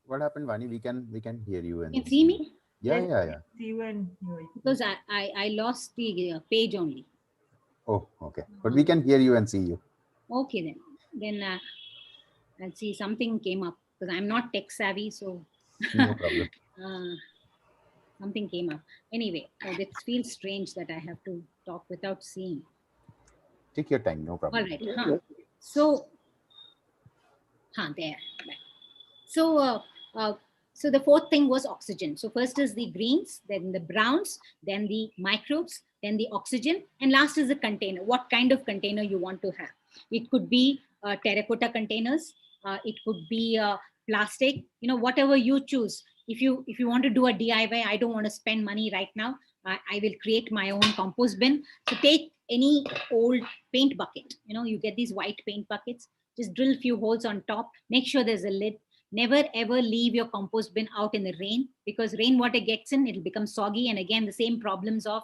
What happened, Vani? We can hear you Can and you see me? yeah, Yes, yeah, yeah. see you and hear you. Because I lost the page only. Oh, okay. But we can hear you and see you. Okay, then I'll see, something came up because I'm not tech savvy, so No problem. uh, something came up. Anyway, it feels strange that I have to talk without seeing. Take your time. No All problem. right. So, there. Right. So, so the fourth thing was oxygen. So first is the greens, then the browns, then the microbes, then the oxygen, and last is the container. What kind of container you want to have? It could be terracotta containers. It could be plastic. Whatever you choose. If you want to do a DIY, I don't want to spend money right now. I will create my own compost bin. So take any old paint bucket. You get these white paint buckets. Just drill a few holes on top. Make sure there's a lid. Never ever leave your compost bin out in the rain, because rainwater gets in, it'll become soggy. And again, the same problems of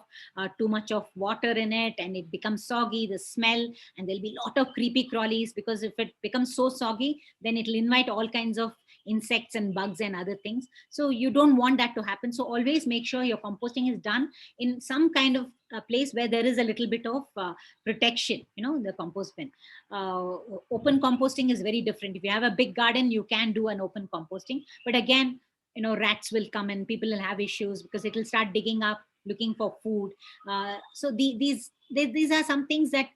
too much of water in it, and it becomes soggy, the smell, and there'll be a lot of creepy crawlies, because if it becomes so soggy, then it'll invite all kinds of insects and bugs and other things. So you don't want that to happen. So always make sure your composting is done in some kind of place where there is a little bit of protection, the compost bin. Open composting is very different. If you have a big garden, you can do an open composting, but again, rats will come and people will have issues, because it will start digging up looking for food. So these are some things that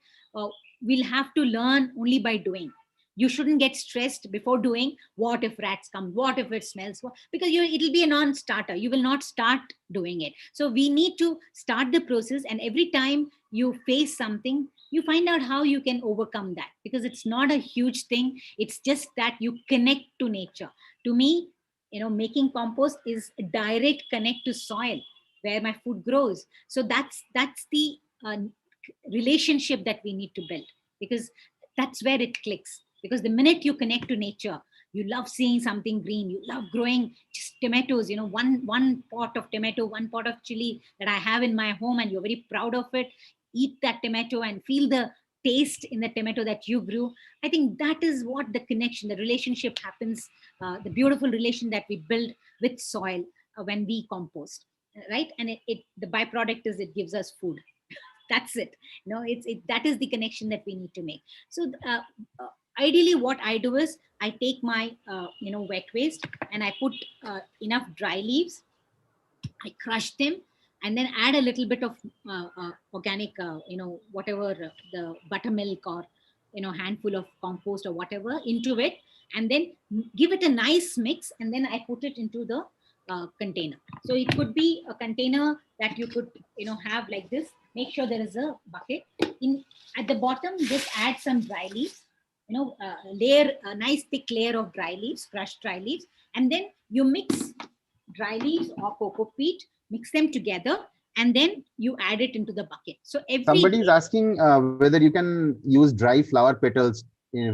we'll have to learn only by doing. You shouldn't get stressed before doing. What if rats come? What if it smells? Because it'll be a non-starter. You will not start doing it. So we need to start the process, and every time you face something, you find out how you can overcome that, because it's not a huge thing. It's just that you connect to nature. To me, making compost is a direct connect to soil where my food grows. So that's the uh, relationship that we need to build, because that's where it clicks. Because the minute you connect to nature, you love seeing something green, you love growing just tomatoes, one pot of tomato, one pot of chili that I have in my home, and you're very proud of it. Eat that tomato and feel the taste in the tomato that you grew. I think that is what the connection, the relationship happens, the beautiful relation that we build with soil when we compost, right? And the byproduct is it gives us food. That's it. That is the connection that we need to make. So uh, ideally what I do is I take my wet waste, and I put enough dry leaves, I crush them, and then add a little bit of organic, whatever, the buttermilk, or handful of compost or whatever into it, and then give it a nice mix, and then I put it into the container. So it could be a container that you could have like this. Make sure there is a bucket in at the bottom. Just add some dry leaves. Layer a nice thick layer of dry leaves, crushed dry leaves, and then you mix dry leaves or cocoa peat, mix them together, and then you add it into the bucket. So every Somebody is day, asking whether you can use dry flower petals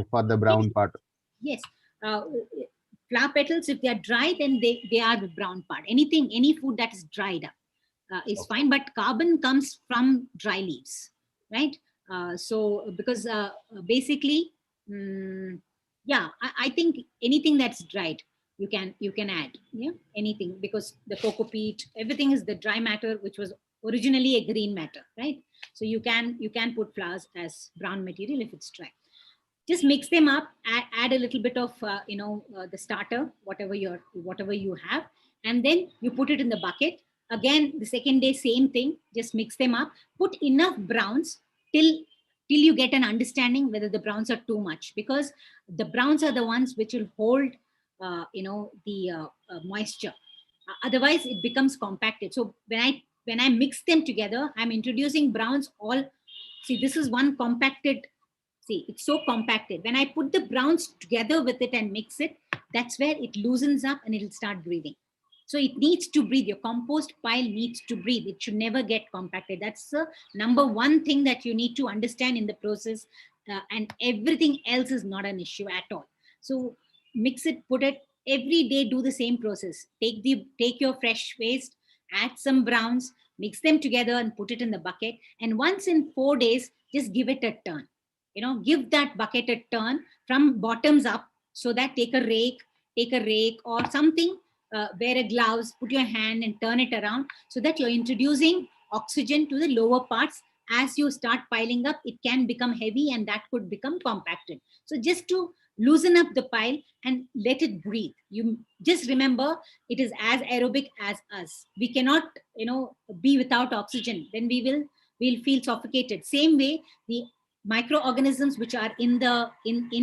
for the yes, brown part. yes. Flower petals, if they are dry, then they are the brown part. Any food that is dried up is Okay. fine, but carbon comes from dry leaves, right? So because basically, mm, yeah, I think anything that's dried, you can add, yeah, anything, because the cocoa peat, everything is the dry matter, which was originally a green matter, right? So you can put flowers as brown material if it's dry. Just mix them up, add a little bit of the starter, whatever you have, and then you put it in the bucket. Again, the second day, same thing, just mix them up, put enough browns till you get an understanding whether the browns are too much, because the browns are the ones which will hold the moisture. Otherwise it becomes compacted. So when I mix them together, I'm introducing browns all. See, this is one compacted. See, it's so compacted. When I put the browns together with it and mix it, that's where it loosens up and it'll start breathing. So it needs to breathe. Your compost pile needs to breathe. It should never get compacted. That's the number one thing that you need to understand in the process. And everything else is not an issue at all. So mix it, put it every day, do the same process. Take your fresh waste, add some browns, mix them together and put it in the bucket. And once in 4 days, just give it a turn. Give that bucket a turn from bottoms up, so that take a rake or something, wear a gloves, put your hand and turn it around, so that you're introducing oxygen to the lower parts. As you start piling up, it can become heavy and that could become compacted. So just to loosen up the pile and let it breathe. You just remember, it is as aerobic as us. We cannot be without oxygen, then we'll feel suffocated. Same way, the microorganisms which are in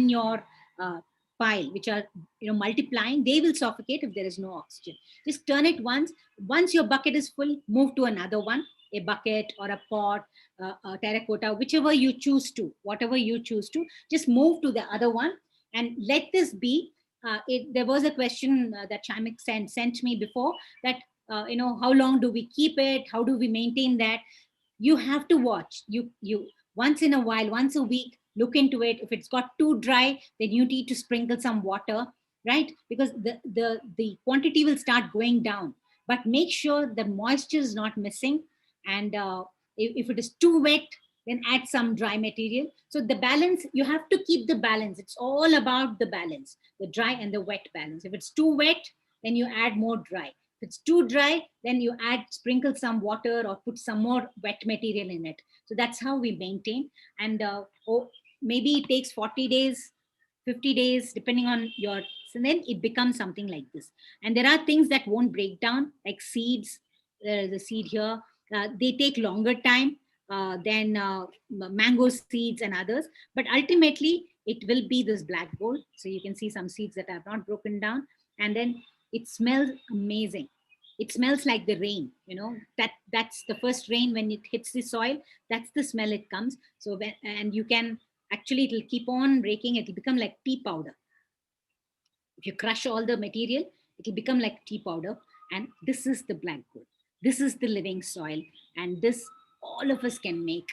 your uh, pile, which are multiplying, they will suffocate if there is no oxygen. Just turn it once your bucket is full, move to another one, a bucket or a pot, a terracotta, whichever you choose to, whatever you choose to, just move to the other one and let this be. There was a question that Shamik sent me before, that how long do we keep it, how do we maintain that? You have to watch. You once in a while, once a week, look into it. If it's got too dry, then you need to sprinkle some water, right? Because the quantity will start going down. But make sure the moisture is not missing. And if it is too wet, then add some dry material. So the balance, you have to keep the balance. It's all about the balance, the dry and the wet balance. If it's too wet, then you add more dry. If it's too dry, then you sprinkle some water or put some more wet material in it. So that's how we maintain. And maybe it takes 40 days, 50 days, depending on your, so then it becomes something like this. And there are things that won't break down, like seeds. There is a seed here. They take longer time than mango seeds and others. But ultimately, it will be this black gold. So you can see some seeds that are not broken down. And then it smells amazing. It smells like the rain. That's the first rain. When it hits the soil, that's the smell it comes. So and you can actually, it'll keep on breaking. It'll become like tea powder. If you crush all the material, It'll become like tea powder. And this is the black gold. This is the living soil. And this all of us can make.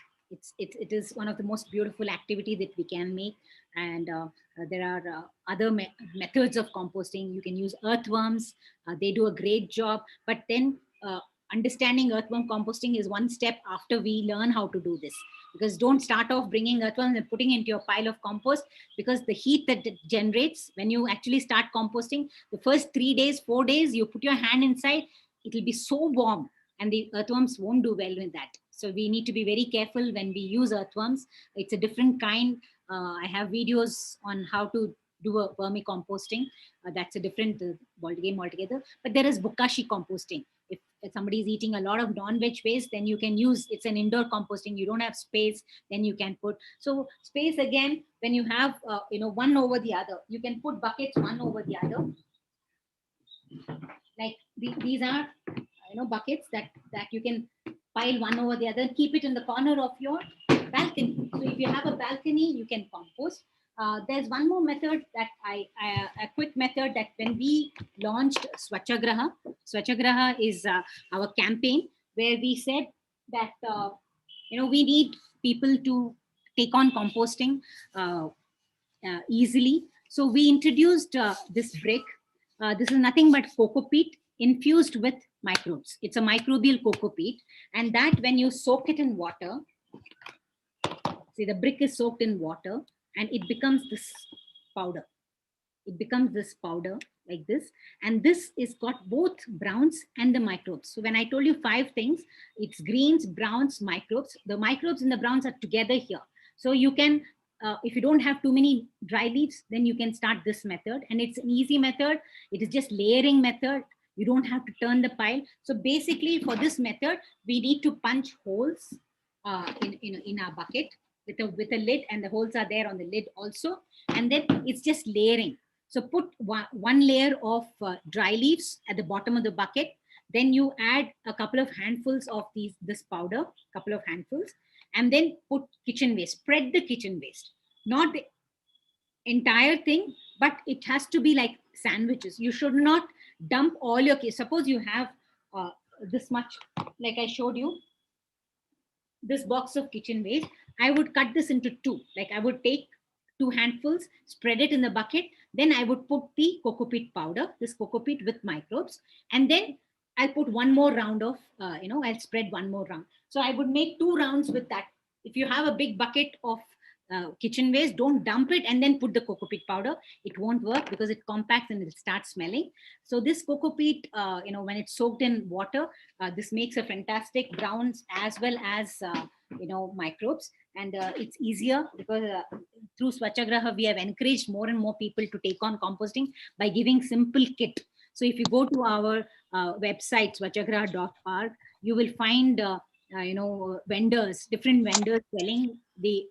It is one of the most beautiful activity that we can make. And there are other methods of composting. You can use earthworms. They do a great job. But then understanding earthworm composting is one step after we learn how to do this. Because don't start off bringing earthworms and putting into your pile of compost, because the heat that it generates when you actually start composting, the first 3 days, 4 days, you put your hand inside, it will be so warm, and the earthworms won't do well with that. So we need to be very careful when we use earthworms. It's a different kind. I have videos on how to do a vermicomposting. That's a different ball game altogether. But there is bokashi composting. If somebody is eating a lot of non-veg waste, then you can use, it's an indoor composting. You don't have space, then you can put. So space again, when you have, one over the other, you can put buckets one over the other. Like these are, buckets that you can pile one over the other, keep it in the corner of your balcony. So if you have a balcony, you can compost. There's one more method that a quick method that when we launched Swachagraha is our campaign where we said that, we need people to take on composting easily. So we introduced this brick. This is nothing but coco peat infused with microbes. It's a microbial coco peat. And that when you soak it in water, see the brick is soaked in water and it becomes this powder. It becomes this powder like this. And this is got both browns and the microbes. So when I told you 5 things, it's greens, browns, microbes. The microbes and the browns are together here. So you can, if you don't have too many dry leaves, then you can start this method. And it's an easy method. It is just layering method. You don't have to turn the pile. So basically for this method, we need to punch holes in our bucket with a lid, and the holes are there on the lid also. And then it's just layering. So put one layer of dry leaves at the bottom of the bucket. Then you add a couple of handfuls of this powder, couple of handfuls, and then put kitchen waste. Spread the kitchen waste, not the entire thing, but it has to be like sandwiches. You should not dump all your, suppose you have this much, like I showed you, this box of kitchen waste. I would cut this into 2. Like I would take 2 handfuls, spread it in the bucket. Then I would put the coco peat powder, this coco peat with microbes. And then I'll put one more round of, I'll spread one more round. So I would make 2 rounds with that. If you have a big bucket of kitchen waste, don't dump it and then put the coco peat powder. It won't work because it compacts and it'll start smelling. So this coco peat, when it's soaked in water, this makes a fantastic browns as well as, microbes. And it's easier because through Swachagraha, we have encouraged more and more people to take on composting by giving simple kit. So if you go to our website, swachagraha.org, you will find, vendors, different vendors selling the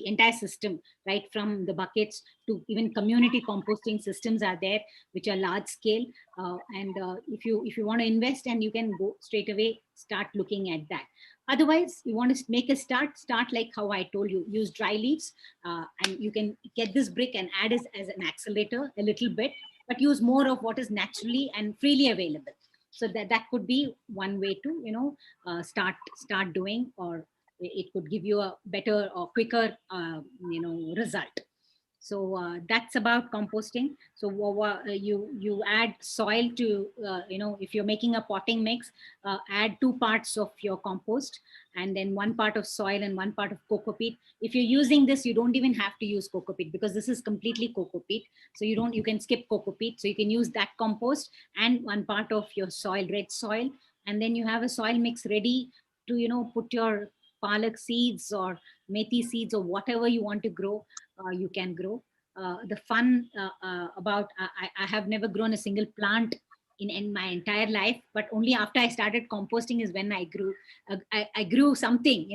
entire system, right from the buckets to even community composting systems are there, which are large scale. And if you want to invest, and you can go straight away, start looking at that. Otherwise, you want to make a start like how I told you, use dry leaves, and you can get this brick and add it as an accelerator a little bit, but use more of what is naturally and freely available. So that could be one way to, start doing, or it could give you a better or quicker, result. So that's about composting. So you add soil to, if you're making a potting mix, add 2 parts of your compost, and then 1 part of soil and 1 part of coco peat. If you're using this, you don't even have to use coco peat because this is completely coco peat. So you can skip coco peat. So you can use that compost and 1 part of your soil, red soil, and then you have a soil mix ready to, put your palak seeds or methi seeds or whatever you want to grow. You can grow. The fun about I have never grown a single plant in my entire life, but only after I started composting is when I grew. I grew something,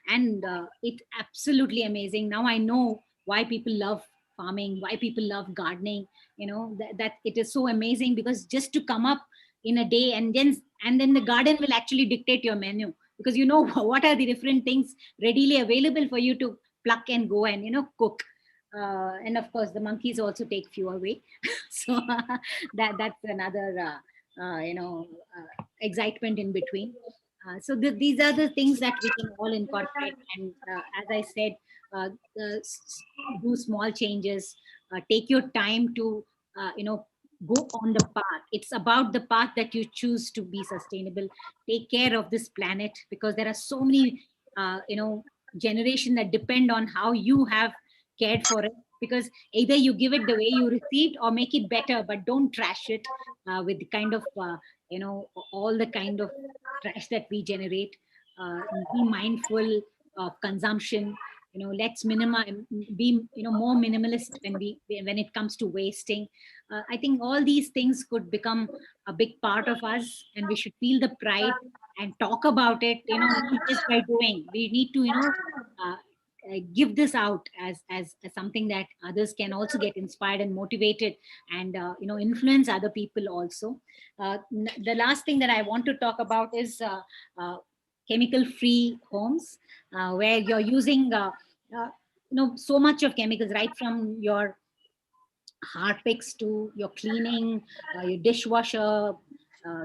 and it's absolutely amazing. Now I know why people love farming, why people love gardening. That it is so amazing, because just to come up in a day, and then the garden will actually dictate your menu, because what are the different things readily available for you to pluck and go and cook. And of course, the monkeys also take few away. So that's another, excitement in between. These are the things that we can all incorporate. And as I said, uh, do small changes. Take your time to, go on the path. It's about the path that you choose to be sustainable. Take care of this planet, because there are so many, generation that depend on how you have cared for it. Because either you give it the way you received or make it better, but don't trash it with the kind of, all the kind of trash that we generate. Be mindful of consumption. Let's be, more minimalist when it comes to wasting. I think all these things could become a big part of us, and we should feel the pride and talk about it, not just by doing. We need to, uh, give this out as something that others can also get inspired and motivated, and influence other people also. The last thing that I want to talk about is chemical free homes, where you're using so much of chemicals, right from your Harpix to your cleaning, your dishwasher,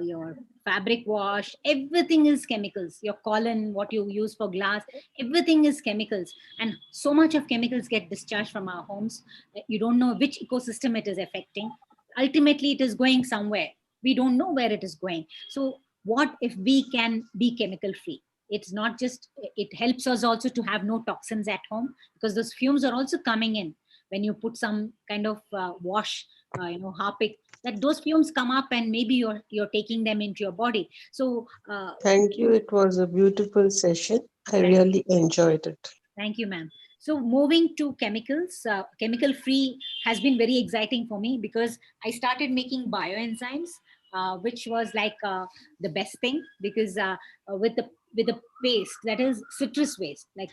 your fabric wash. Everything is chemicals. Your colon, what you use for glass, everything is chemicals. And so much of chemicals get discharged from our homes. You don't know which ecosystem it is affecting. Ultimately, it is going somewhere. We don't know where it is going. So, what if we can be chemical free? It's not just, it helps us also to have no toxins at home, because those fumes are also coming in when you put some kind of wash, harpic, that those fumes come up, and maybe you're taking them into your body. So Thank you. It was a beautiful session. I thank, really enjoyed it. thank you, ma'am. So moving to chemicals, chemical free has been very exciting for me, because I started making bioenzymes, which was like the best thing, because with the paste, that is citrus waste, like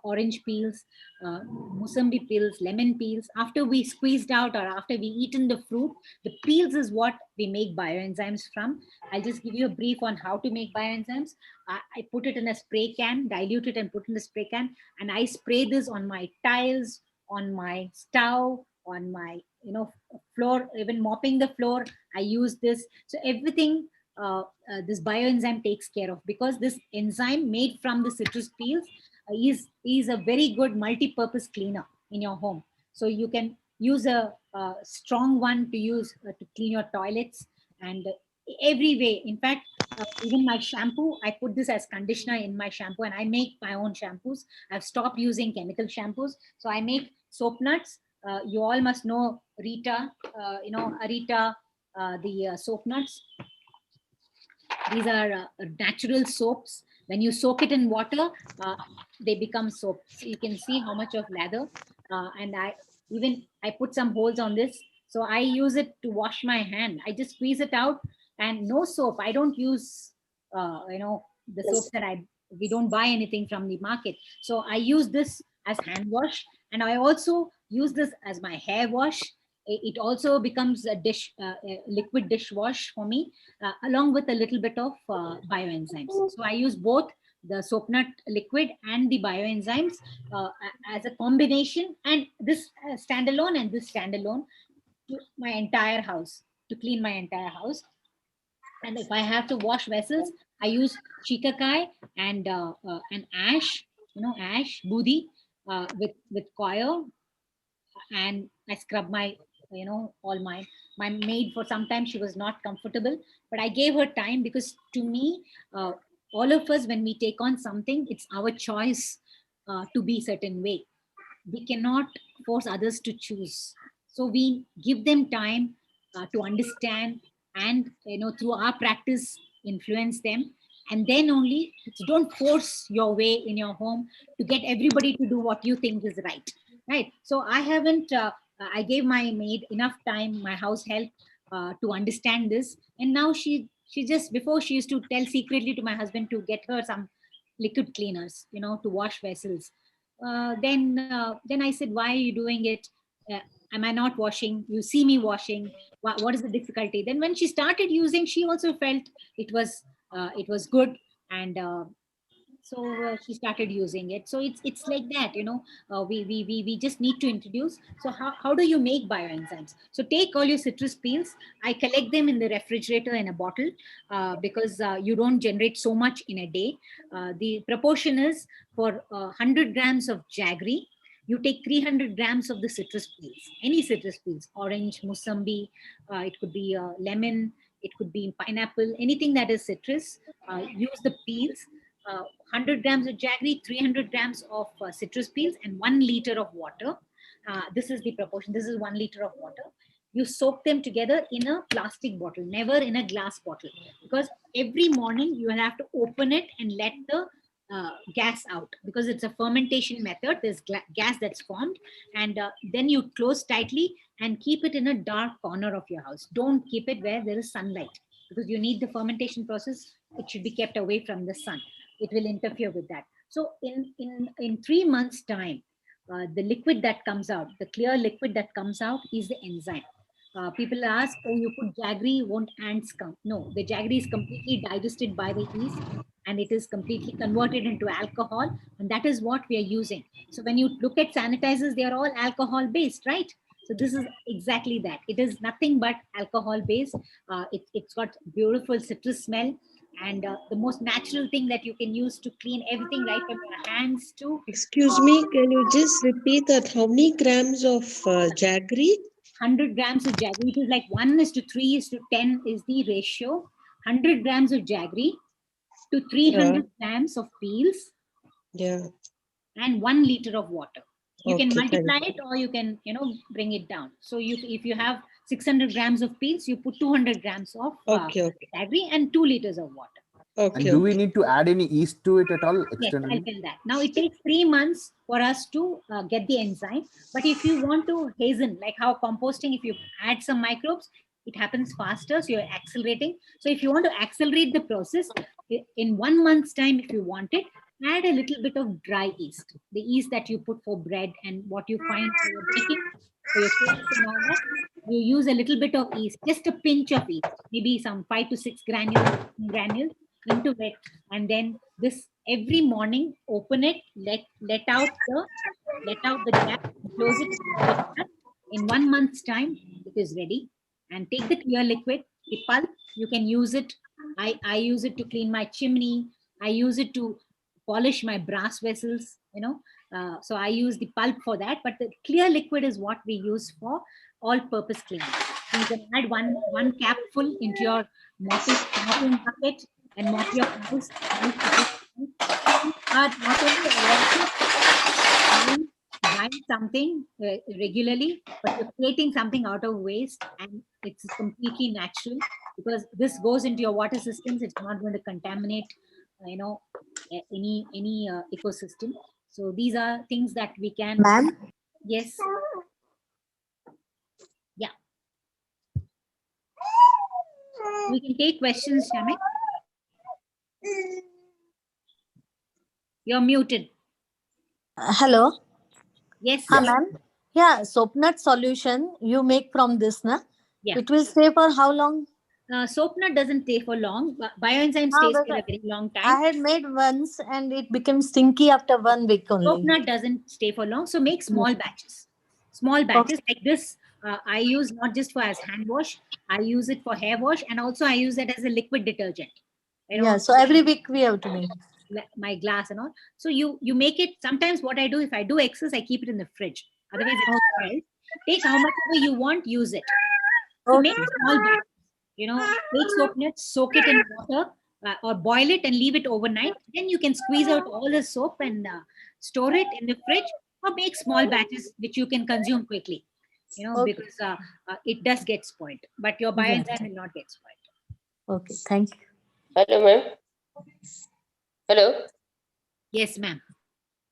orange peels, uh, musambi peels, lemon peels. After we squeezed out, or after we eaten the fruit, the peels is what we make bioenzymes from. I'll just give you a brief on how to make bioenzymes. I put it in a spray can, dilute it and put in the spray can, and I spray this on my tiles, on my stove, on my, floor, even mopping the floor. I use this. So everything, this bioenzyme takes care of, because this enzyme made from the citrus peels is a very good multi-purpose cleaner in your home. So you can use a strong one to use to clean your toilets, and every way. In fact, even my shampoo, I put this as conditioner in my shampoo, and I make my own shampoos. I've stopped using chemical shampoos, so I make soap nuts. You all must know Rita, Arita, the soap nuts. These are natural soaps. When you soak it in water, uh, they become soap. So you can see how much of lather. And I put some holes on this. So I use it to wash my hand. I just squeeze it out, and no soap. I don't use, the soaps that we don't buy anything from the market. So I use this as hand wash, and I also use this as my hair wash. It also becomes a liquid dishwash for me, along with a little bit of bioenzymes. So I use both the soap nut liquid and the bioenzymes as a combination, and this standalone and this standalone, to my entire house, to clean my entire house. And if I have to wash vessels, I use shikakai and ash, ash budi, with coir, and I scrub my, all my maid. For some time she was not comfortable, but I gave her time, because to me, uh, all of us, when we take on something, it's our choice to be certain way. We cannot force others to choose. So we give them time to understand, and through our practice, influence them. And then only, don't force your way in your home to get everybody to do what you think is right. So I haven't I gave my maid enough time, my house help, to understand this. And now she just, before she used to tell secretly to my husband to get her some liquid cleaners, to wash vessels. Then I said, why are you doing it? uh, am I not washing? You see me washing. What is the difficulty? Then when she started using, she also felt it was good. And So she started using it. So it's like that, we just need to introduce. So how do you make bioenzymes? So take all your citrus peels. I collect them in the refrigerator in a bottle, because you don't generate so much in a day. The proportion is for 100 grams of jaggery, you take 300 grams of the citrus peels, any citrus peels, orange, musambi, it could be lemon, it could be pineapple, anything that is citrus. Use the peels. 100 grams of jaggery, 300 grams of citrus peels, and 1 liter of water. This is the proportion. This is 1 liter of water. You soak them together in a plastic bottle, never in a glass bottle, because every morning you will have to open it and let the gas out, because it's a fermentation method. There's gas that's formed, and then you close tightly and keep it in a dark corner of your house. Don't keep it where there is sunlight, because you need the fermentation process. It should be kept away from the sun. It will interfere with that. So in 3 months time, the liquid that comes out, the clear liquid that comes out, is the enzyme. People ask, oh, you put jaggery, won't ants come? No, the jaggery is completely digested by the yeast, and it is completely converted into alcohol, and that is what we are using. So when you look at sanitizers, they are all alcohol based, right? So this is exactly that. It is nothing but alcohol based. It's got beautiful citrus smell, and the most natural thing that you can use to clean everything, right from your hands to Excuse me, can you just repeat that? How many grams of jaggery? 100 grams of jaggery. It is like 1:3:10 is the ratio. 100 grams of jaggery to 300 grams of peels, Yeah. and 1 liter of water. You can Okay, thank multiply you. it, or you can bring it down. So if you have 600 grams of peels, you put 200 grams of Okay. jaggery and 2 liters of water. And Okay. do we need to add any yeast to it at all Yes, I'll externally? tell that. Now it takes 3 months for us to get the enzyme. But if you want to hasten, like how composting, if you add some microbes, it happens faster. So you're accelerating. So if you want to accelerate the process, in 1 month's time, if you want it, add a little bit of dry yeast, the yeast that you put for bread and what you find for your baking, for your cakes and all that. You use a little bit of yeast, just a pinch of yeast, maybe some 5 to 6 granules into it, and then this every morning, open it, let out the gas, close it, keep it shut. In 1 month's time, it is ready. And take the clear liquid, the pulp, you can use it. I use it to clean my chimney. I use it to polish my brass vessels, so I use the pulp for that. But the clear liquid is what we use for all purpose cleaning. So you can add one capful into your mopping bucket and mop your house. You are not only buying something regularly, but you're creating something out of waste, and it's completely natural, because this goes into your water systems. It's not going to contaminate, you know, any ecosystem. So these are things that we can. Ma'am, Yes. Yeah. We can take questions, Shamek. You're muted. hello. Yes. Hi, ma'am. Yeah, soap nut solution you make from this, na? Yeah. It will stay for how long? Soap nut doesn't stay for long. Bioenzyme Ah, stays but for a very long I time. had made once and it became stinky after 1 week Soap only. nut doesn't stay for long. So make small batches. Small batches like this. I use not just for as hand wash. I use it for hair wash, and also I use it as a liquid detergent. Yeah, so every week we have to make. My glass and all. So you make it. Sometimes what I do, if I do excess, I keep it in the fridge. Otherwise, it spoils. Take how much ever you want, use it. So make Okay. small batches. Take soap nuts, soak it in water, or boil it and leave it overnight. Then you can squeeze out all the soap and store it in the fridge, or make small batches which you can consume quickly. Okay. Because it does get spoiled, but your Yeah. bioenzyme will not get spoiled. Okay, thank you. Hello, ma'am. Hello. Yes, ma'am.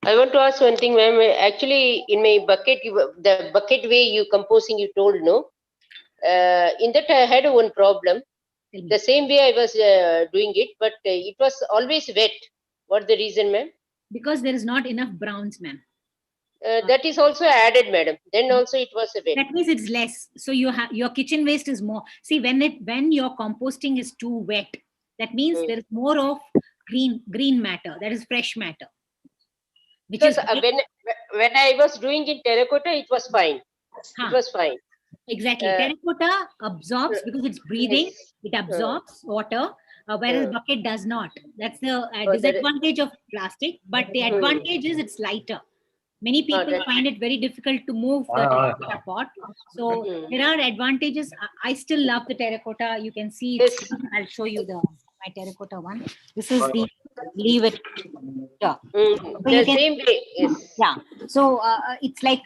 I want to ask one thing, ma'am. Actually, in my bucket, the bucket way you composing, you told no. In that, I had one problem. Tell me. The same way I was doing it, but it was always wet. What the reason, ma'am? Because there is not enough browns, ma'am. That is also added, madam. Then also it was wet. That means it's less. So your kitchen waste is more. See, when your composting is too wet, that means there is more of green matter, that is fresh matter, which Because is when I was doing in terracotta, it was fine. It was fine. Exactly. Terracotta absorbs because it's breathing, Yes. it absorbs water, whereas bucket does not. That's the that is- disadvantage of plastic, but the advantage is it's lighter. Many people find it very difficult to move the terracotta pot. So there are advantages. I still love the terracotta. You can see it. Yes. I'll show you my terracotta one. This is the leave it. Yeah. So The same way. Yes. yeah. So it's like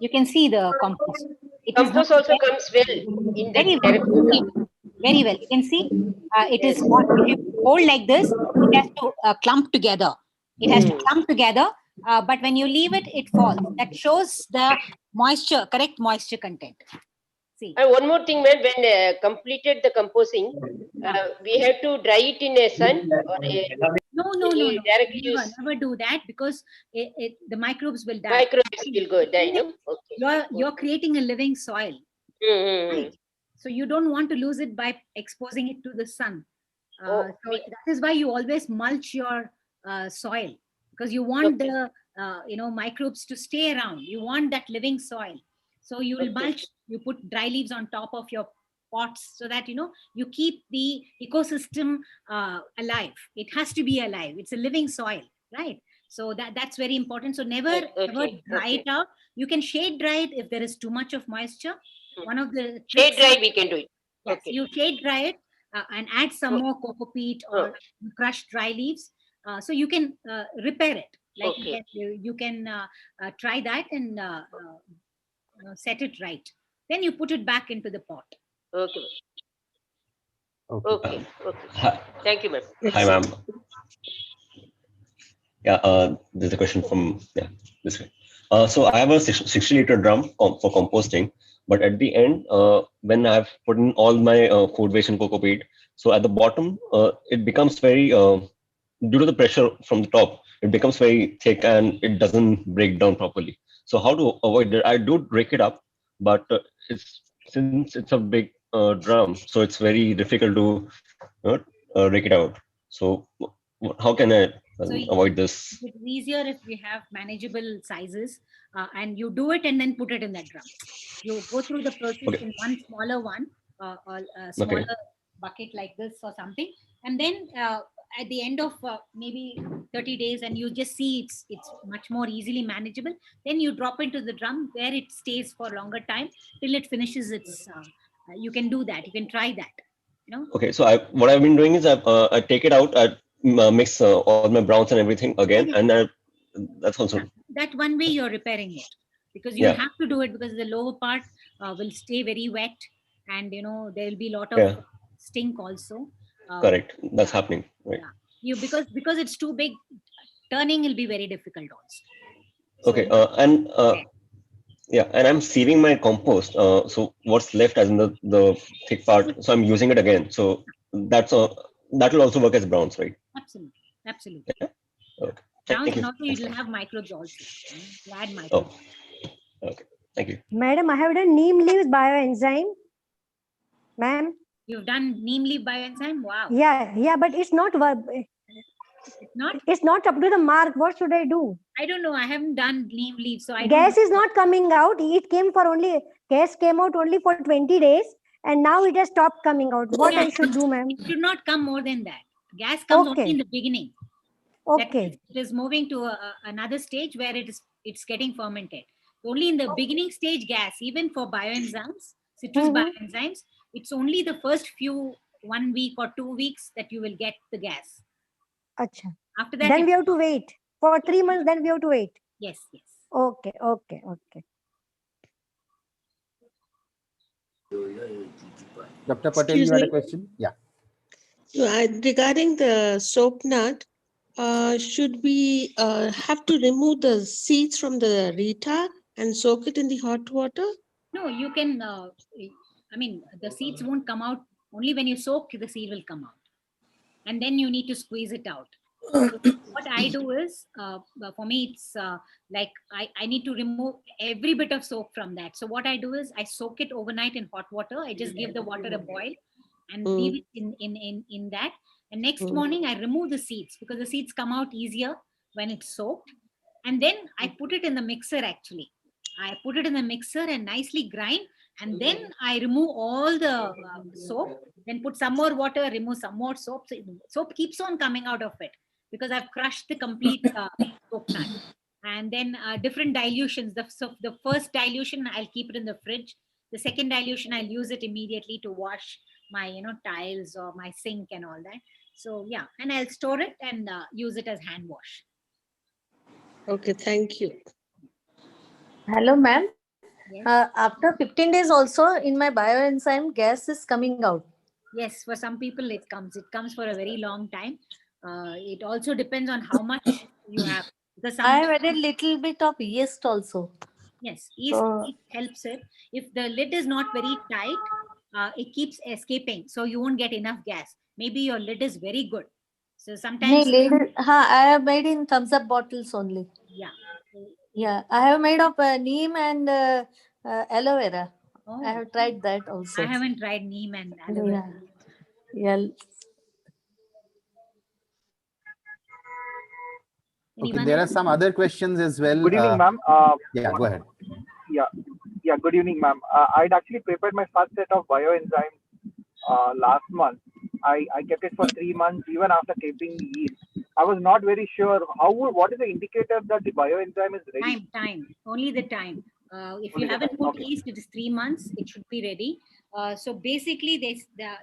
you can see the compost. It is not Compost also comes well in that very terracotta. well. Very well. You can see it is not, if you hold like this, it has to clump together. It has to clump together, but when you leave it, it falls. That shows the moisture, correct moisture content. See. And one more thing, man, when completed the composting, we have to dry it in a sun or No. you directly use Never do that because the microbes will die. microbes will go die, no? Okay. You're creating a living soil. Right? So you don't want to lose it by exposing it to the sun. So that is why you always mulch your soil, because you want the microbes to stay around. You want that living soil. So you will mulch. You put dry leaves on top of your pots so that you keep the ecosystem alive. It has to be alive. It's a living soil, right? So that's very important. So never dry it out. You can shade dry it if there is too much of moisture. One of the shade dry we can do it. Yes, you shade dry it and add some more coco peat or crushed dry leaves, so you can repair it. Like you can try that and set it right. Then you put it back into the pot. Okay. Thank you, ma'am. Hi, ma'am. Yeah, there's a question from this way. So I have a 60-liter drum for composting, but at the end, when I've put in all my food waste and coco peat, so at the bottom, it becomes very due to the pressure from the top, it becomes very thick and it doesn't break down properly. So how to avoid that? I do break it up, but since it's a big drum, so it's very difficult to rake it out. So how can I avoid this? It's easier if we have manageable sizes and you do it and then put it in that drum. You go through the process in one smaller one, or a smaller bucket like this or something, and then at the end of maybe 30 days, and you just see it's much more easily manageable, then you drop into the drum where it stays for longer time till it finishes its you can do that. You can try that. Okay, so what I've been doing is I take it out, I mix all my browns and everything again, and that's also that one way you're repairing it, because you have to do it because the lower part will stay very wet, and there will be a lot of stink also. Correct, that's happening, right? Because it's too big, turning will be very difficult also. Okay, and I'm sieving my compost. So what's left as in the thick part, so I'm using it again. So that will also work as browns, right? Absolutely. Yeah? Okay. Browns, and also you'll have microbes also. You add microbes. Okay, thank you. Madam, I have done neem leaves bioenzyme. Ma'am? You've done neem leaf bioenzyme? Wow. Yeah, but it's not up to the mark. What should I do? I don't know. I haven't done neem leaf, so gas is not coming out. Gas came out only for 20 days, and now it has stopped coming out. What I should do, ma'am? It should not come more than that. Gas comes only in the beginning. Okay. It is moving to another stage where it's getting fermented. Only in the beginning stage, gas, even for bioenzymes, citrus bioenzymes, it's only the first 1 week or 2 weeks that you will get the gas. Achha. After that, then we have to wait for 3 months. Then we have to wait. Yes. Okay. Dr. Patel, you had a question? Yeah. Regarding the soap nut, should we have to remove the seeds from the rita and soak it in the hot water? No, you can. The seeds won't come out. Only when you soak, the seed will come out, and then you need to squeeze it out. What I do is, for me, it's like I need to remove every bit of soap from that. So what I do is I soak it overnight in hot water. I just give the water a boil and leave it in that. And next morning, I remove the seeds because the seeds come out easier when it's soaked. And then I put it in the mixer actually. I put it in the mixer and nicely grind. And then I remove all the soap, then put some more water, remove some more soap. So soap keeps on coming out of it because I've crushed the complete soap nut. And then different dilutions. So the first dilution, I'll keep it in the fridge. The second dilution, I'll use it immediately to wash my, tiles or my sink and all that. So yeah, and I'll store it and use it as hand wash. Okay, thank you. Hello, ma'am. Yes. After 15 days also in my bioenzyme, gas is coming out. Yes, for some people it comes. It comes for a very long time. It also depends on how much you have. Because I have added little bit of yeast also. yes, yeast helps it. If the lid is not very tight, it keeps escaping, so you won't get enough gas. Maybe your lid is very good. So sometimes, I have made in thumbs up bottles only. yeah. Yeah, I have made of neem and aloe vera. Oh, I have tried that also. I haven't tried neem and aloe vera. Yeah. Okay, there are some other questions as well. Good evening, ma'am. Yeah, go ahead. Yeah. Good evening, ma'am. I'd actually prepared my first set of bioenzymes last month. I kept it for 3 months, even after keeping the yeast. I was not very sure what is the indicator that the bioenzyme is ready. Time, only the time. If you haven't put yeast, it is 3 months. It should be ready. So basically,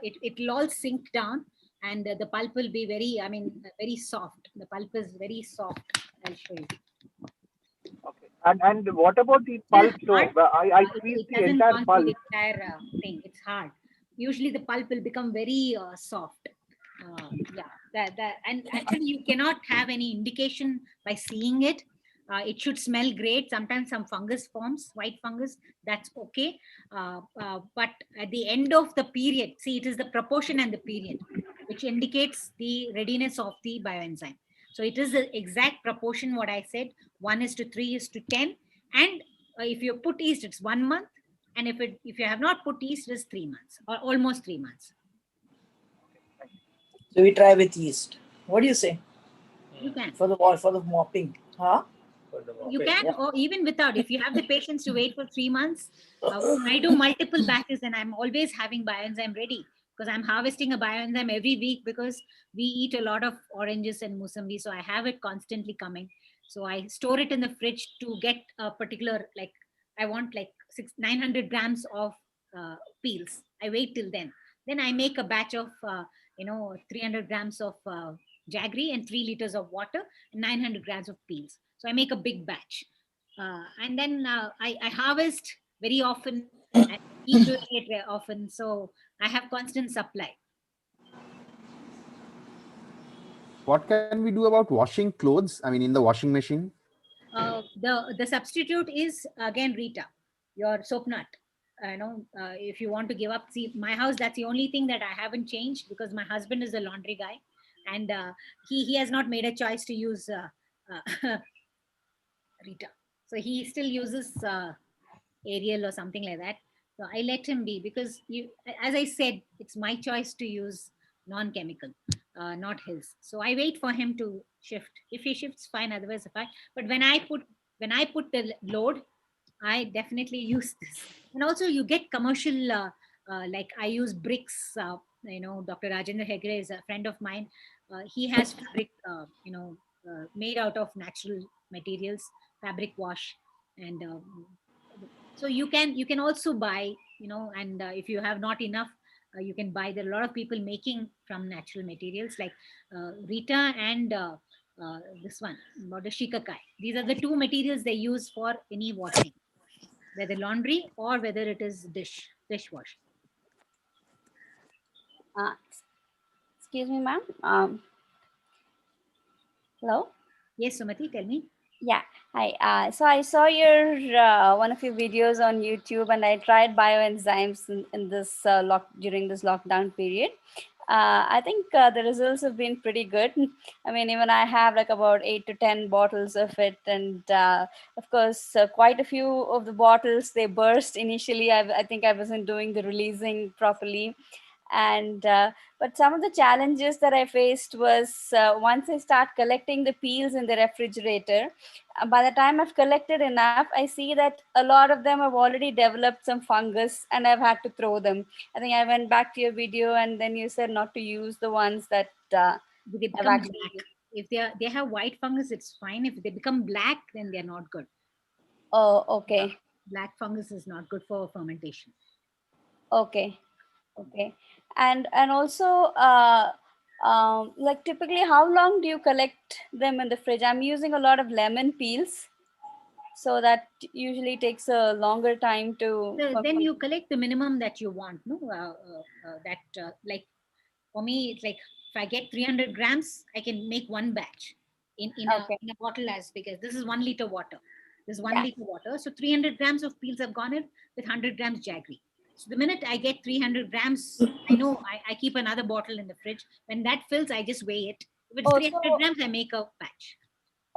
it will all sink down, and the pulp will be very soft. The pulp is very soft. I'll show you. Okay. And what about the pulp? So I squeezed the entire pulp. The entire thing. It's hard. Usually, the pulp will become very soft. And actually, you cannot have any indication by seeing it. It should smell great. Sometimes some fungus forms, white fungus. That's okay. But at the end of the period, see, it is the proportion and the period which indicates the readiness of the bioenzyme. So it is the exact proportion what I said, 1:3:10. And if you put yeast, it's 1 month. And if you have not put yeast, it's 3 months or almost 3 months. So we try with yeast. What do you say? You can. For the mopping. Huh? You can, or even without. If you have the patience to wait for 3 months, I do multiple batches and I'm always having bioenzyme ready because I'm harvesting a bioenzyme every week because we eat a lot of oranges and musambi. So I have it constantly coming. So I store it in the fridge to get a particular, like I want like 900 grams of peels. I wait till then. Then I make a batch of 300 grams of jaggery and 3 liters of water and 900 grams of peels. So I make a big batch. And then I harvest very often. I keep doing it very often. So I have constant supply. What can we do about washing clothes? I mean, in the washing machine? The substitute is again Rita, your soap nut. If you want to give up, see, my house, that's the only thing that I haven't changed because my husband is a laundry guy and he has not made a choice to use Rita. So he still uses Ariel or something like that. So I let him be because as I said, it's my choice to use non-chemical, not his. So I wait for him to shift. If he shifts, fine. Otherwise, fine. But when I put the load, I definitely use this. And also, you get commercial. Like I use bricks. Dr. Rajendra Hegre is a friend of mine. He has fabric. Made out of natural materials, fabric wash, and so you can also buy, and if you have not enough, you can buy. There are a lot of people making from natural materials like Rita and this one, the shikakai. These are the two materials they use for any washing, whether laundry or whether it is dishwash. Excuse me, ma'am. Hello? Yes, Sumati, tell me. Yeah, hi. So I saw your one of your videos on YouTube, and I tried bioenzymes in this during this lockdown period. I think the results have been pretty good. I mean, even I have like about 8 to 10 bottles of it, and of course, quite a few of the bottles they burst initially. I think I wasn't doing the releasing properly. And but some of the challenges that I faced was once I start collecting the peels in the refrigerator, by the time I've collected enough, I see that a lot of them have already developed some fungus and I've had to throw them. I think I went back to your video and then you said not to use the ones that they have become actually. black. If they have white fungus, it's fine. If they become black, then they're not good. Oh, okay. Black fungus is not good for fermentation. Okay. Okay. And also, like typically, how long do you collect them in the fridge? I'm using a lot of lemon peels, so that usually takes a longer time to. So then you collect the minimum that you want. No, like for me, it's like if I get 300 grams, I can make one batch Okay. in a bottle as big as this is 1 liter water. This is 1 Yeah. liter water. So 300 grams of peels have gone in with 100 grams jaggery. So the minute I get 300 grams, I know I keep another bottle in the fridge. When that fills, I just weigh it. If it's Oh, 300 grams, I make a batch.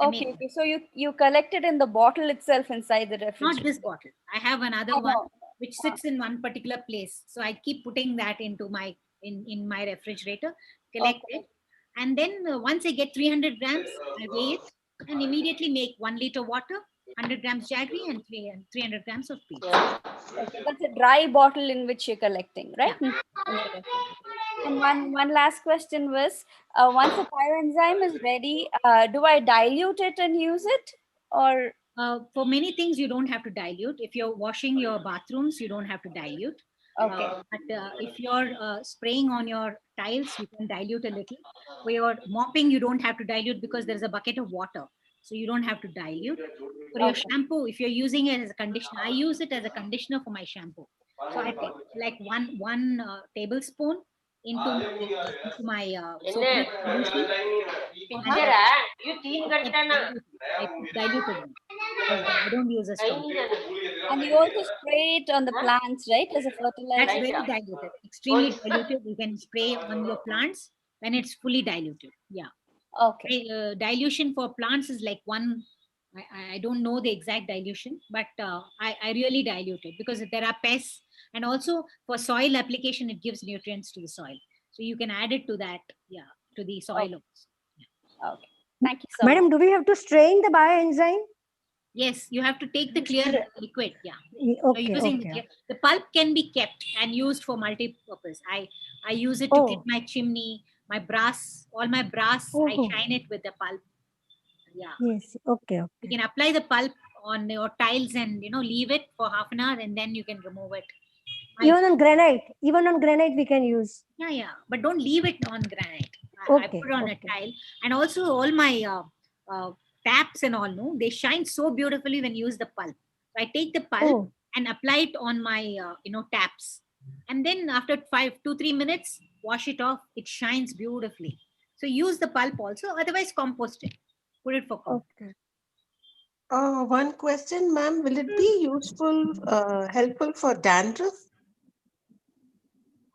Okay, okay. So you collect it in the bottle itself inside the refrigerator. Not this bottle. I have another one which sits in one particular place. So I keep putting that into my in my refrigerator, collect it, and then once I get 300 grams, I weigh it and immediately make 1 liter water, 100 grams jaggery, and 300 grams of peels. Okay, that's a dry bottle in which you're collecting, right? In the refrigerator. And one last question was, once the bioenzyme is ready, do I dilute it and use it, or? For many things, you don't have to dilute. If you're washing your bathrooms, you don't have to dilute. Okay. But if you're spraying on your tiles, you can dilute a little. For your mopping, you don't have to dilute because there's a bucket of water. So you don't have to dilute. For your shampoo, if you're using it as a conditioner, I use it as a conditioner for my shampoo. So I take like one tablespoon into my soap solution. I put diluted one because I don't use a strong. And you also spray it on the plants, right, as a fertilizer? That's very diluted, extremely diluted. You can spray on your plants when it's fully diluted. Yeah. Okay. Dilution for plants is like one. I don't know the exact dilution, but I really dilute it because there are pests, and also for soil application, it gives nutrients to the soil. So you can add it to that, to the soil also. Yeah. Okay. Thank you so Madam, much. do we have to strain the bioenzyme? Yes, you have to take the clear liquid. Yeah. Okay, So using okay. the pulp can be kept and used for multi-purpose. I use it to clean my chimney, my brass, all my brass. I shine it with the pulp. Yeah. Yes. Okay. You can apply the pulp on your tiles and leave it for half an hour and then you can remove it. Even on granite we can use. Yeah. But don't leave it on granite. Okay, I put it on a tile, and also all my taps and all. No, they shine so beautifully when you use the pulp. So I take the pulp and apply it on my taps, and then after 2-3 minutes, wash it off. It shines beautifully. So use the pulp also. Otherwise, compost it. Put it for compost. Okay. One question, ma'am. Will it be useful, helpful for dandruff?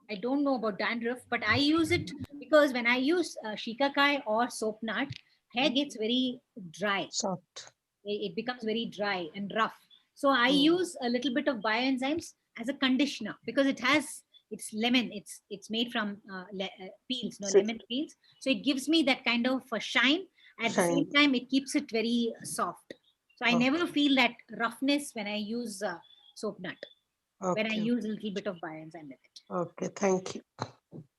I don't know about dandruff, but I use it because when I use shikakai or soap nut, hair gets very dry. Soft. It becomes very dry and rough. So I use a little bit of bioenzymes as a conditioner because it's lemon. It's made from peels, lemon peels. So it gives me that kind of shine. At the same time, it keeps it very soft. So I never feel that roughness when I use soap nut. When I use a little bit of bioenzyme with it. Okay, thank you.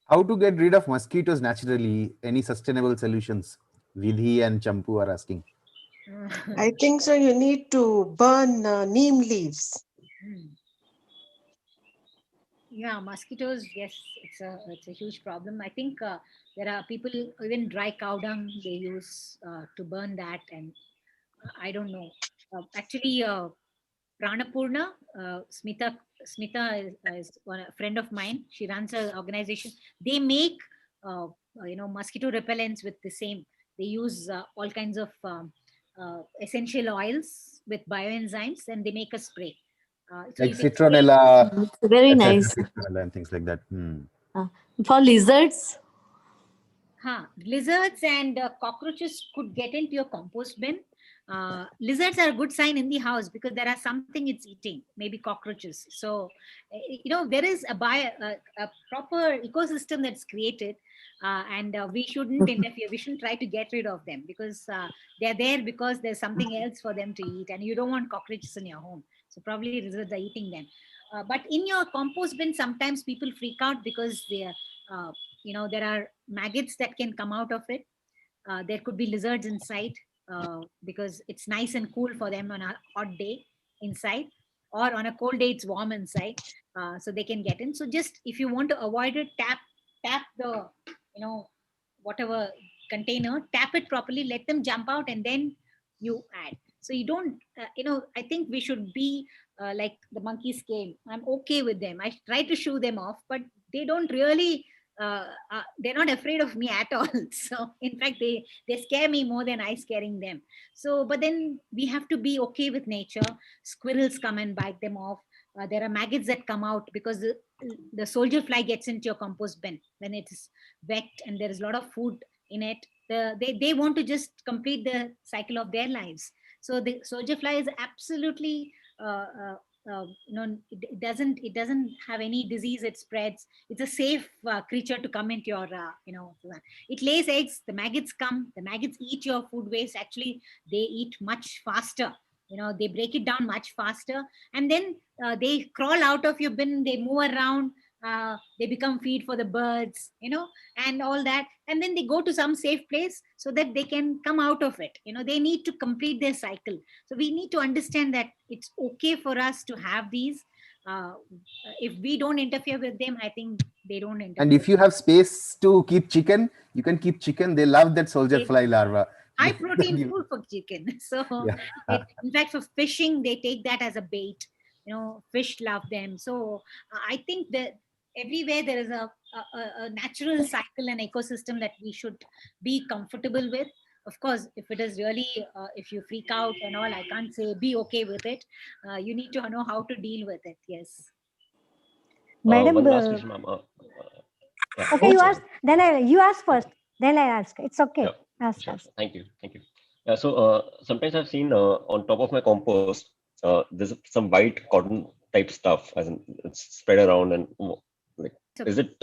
How to get rid of mosquitoes naturally? Any sustainable solutions? Vidhi and Champu are asking. I think so. You need to burn neem leaves. Yeah, mosquitoes. Yes, it's a huge problem. I think there are people, even dry cow dung they use to burn that, and I don't know. Actually, Pranapurna, Smita is a friend of mine. She runs an organization. They make mosquito repellents with the same. They use all kinds of essential oils with bioenzymes, and they make a spray. So Like you can citronella, It's very etc., nice. citronella and things like that. For lizards, lizards and cockroaches could get into your compost bin. Lizards are a good sign in the house because there are something it's eating, maybe cockroaches. So, there is a proper ecosystem that's created, and we shouldn't interfere. We shouldn't try to get rid of them because they're there because there's something else for them to eat, and you don't want cockroaches in your home. So probably lizards are eating them. But in your compost bin, sometimes people freak out because uh, there are maggots that can come out of it. There could be lizards inside because it's nice and cool for them on a hot day inside, or on a cold day it's warm inside, so they can get in. So just if you want to avoid it, tap the whatever container, tap it properly, let them jump out, and then you add. So you don't, I think we should be like the monkeys came. I'm okay with them. I try to shoo them off, but they don't really they're not afraid of me at all. So in fact, they scare me more than I scaring them. So but then we have to be okay with nature. Squirrels come and bite them off. There are maggots that come out because the soldier fly gets into your compost bin when it is wet and there is a lot of food in it. They want to just complete the cycle of their lives. So the soldier fly is absolutely it doesn't have any disease. It spreads. It's a safe creature to come into your it lays eggs. The maggots come. The maggots eat your food waste. Actually, they eat much faster. They break it down much faster, and then they crawl out of your bin. They move around. They become feed for the birds, and all that. And then they go to some safe place so that they can come out of it. They need to complete their cycle. So we need to understand that it's okay for us to have these. If we don't interfere with them, I think they don't interfere. And if you have space to keep chicken, you can keep chicken. They love that soldier fly larva. High protein food for chicken. So Yeah. in fact, for fishing, they take that as a bait. Fish love them. So I think that everywhere there is a natural cycle and ecosystem that we should be comfortable with. Of course, if it is really, if you freak out and all, I can't say be okay with it. You need to know how to deal with it. Yes. Madam, One last question, ma'am. Yeah. okay, you ask. Then you ask first. Then I ask. It's okay. Yeah. Ask. Sure, Ask. sure. Thank you. Thank you. Yeah, so sometimes I've seen on top of my compost, there's some white cotton type stuff, as in it's spread around, and like, is it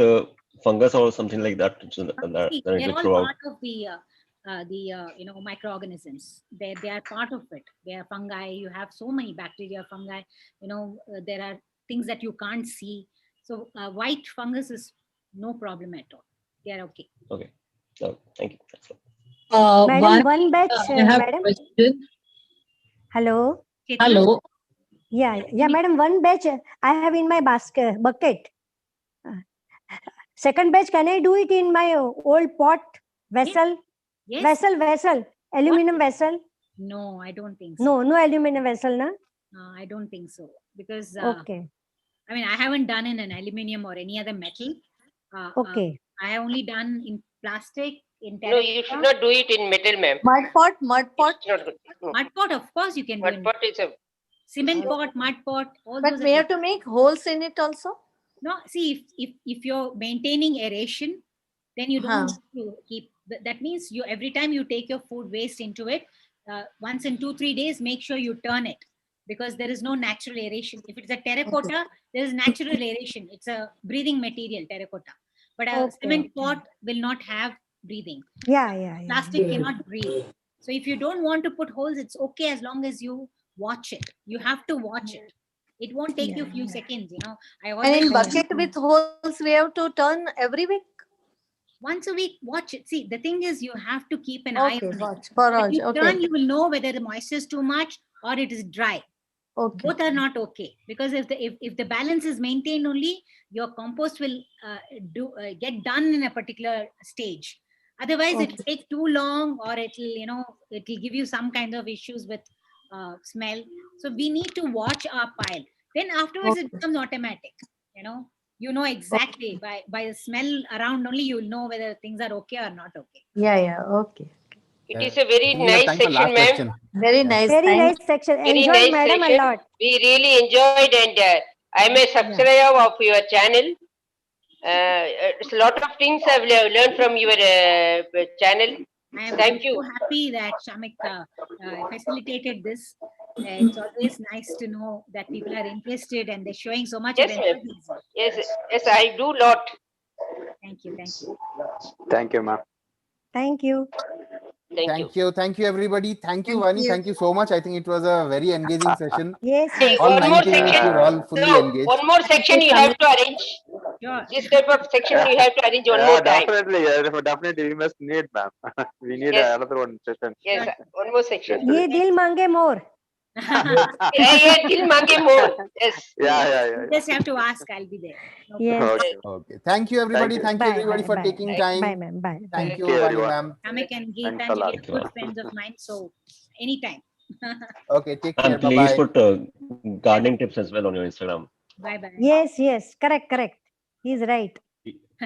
fungus or something like that? See, That they're it all throw out? part of the microorganisms. They are part of it. They are fungi. You have so many bacteria, fungi. There are things that you can't see. So white fungus is no problem at all. They are okay. Okay. So thank you. That's all. Madam, one batch. I have Madam. a question. Hello. Hello. Yeah, madam. One batch I have in my bucket. Second batch, can I do it in my old pot vessel? Yes. Vessel, aluminum vessel. No, I don't think so. No aluminum vessel, na? I don't think so because Okay. I mean, I haven't done in an aluminium or any other metal. Okay. I have only done in plastic, in No, you should not do it in metal, ma'am. Mud pot, mud pot. It's not good. No. Mud pot, of course, you can do. Mud pot is a Cement pot, mud pot. All But those we are have to make holes in it also. No, see, if you're maintaining aeration, then you don't have to keep. That means you every time you take your food waste into it, once in 2-3 days, make sure you turn it because there is no natural aeration. If it's a terracotta, there is natural aeration. It's a breathing material, terracotta. But a cement pot will not have breathing. Yeah. Plastic cannot breathe. So if you don't want to put holes, it's okay as long as you watch it. You have to watch it. It won't take you a few seconds, I always And in bucket with holes, we have to turn every week. Once a week, watch it. See, the thing is, you have to keep an eye on watch. it. When you turn, you will know whether the moisture is too much or it is dry. Okay. Both are not okay because if the balance is maintained only, your compost will get done in a particular stage. Otherwise, it will take too long, or it will give you some kind of issues with smell. So we need to watch our pile. Then afterwards, it becomes automatic. You know exactly by the smell around only you will know whether things are okay or not okay. Yeah. Okay. It is a very nice section, ma'am. Very nice. Very nice section. Very Enjoyed, nice madam, section. a lot. We really enjoyed, and I'm a subscriber of your channel. It's a lot of things I've learned from your channel. I am Thank so you. happy that Shamik facilitated this. It's always nice to know that people are interested and they're showing so much of Yes, ma'am. enthusiasm. Yes, I do lot. Thank you. Thank you, ma'am. Thank you. Thank you. Thank you, everybody. Thank you, Thank Vani. you. Thank you so much. I think it was a very engaging session. Yes, Hey, yes. All one more 90 minutes, section. you're all fully No, engaged. one more section you have to arrange. Sure. This type of section you have to arrange one more time. Definitely, we must need, ma'am. We need Yes. another one session. Yes, one more section. Ye dil mange more. Yeah, till mange more. Yes. You just have to ask. I'll be there. No Yes. problem. Okay. Okay. Thank you, everybody. Thank you, Bye, everybody, bye, for bye, taking bye, time. bye, ma'am. Bye. Thank you, Okay, Vani, everyone. ma'am. Shamik and Thanks a Geetanjali lot. are good friends of mine, so anytime. Okay, take care. And please Bye-bye. put gardening tips as well on your Instagram. Bye. Yes, yes. Correct. He's right.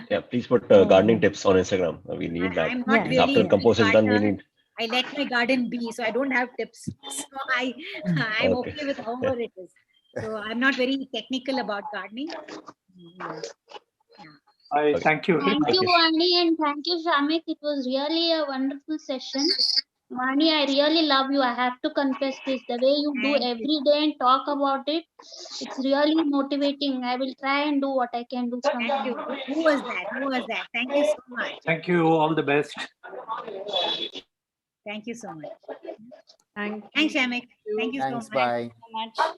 Yeah, please put gardening tips on Instagram. We need that. I'm not Yeah. really After a compost is done, we gardener. need. I let my garden be, so I don't have tips. So I'm Okay. okay with however it is. So I'm not very technical about gardening. Okay. Thank you. Thank you, you. Vani, and thank you, Shamik. It was really a wonderful session. Vani, I really love you. I have to confess this. The way you do Thank you. every day and talk about it, it's really motivating. I will try and do what I can do from Thank you. now. Who was that? Thank you so much. Thank you. All the best. Thank you so much. Thank Thanks, Shamik. Thank you so Thanks. much. Bye. So much.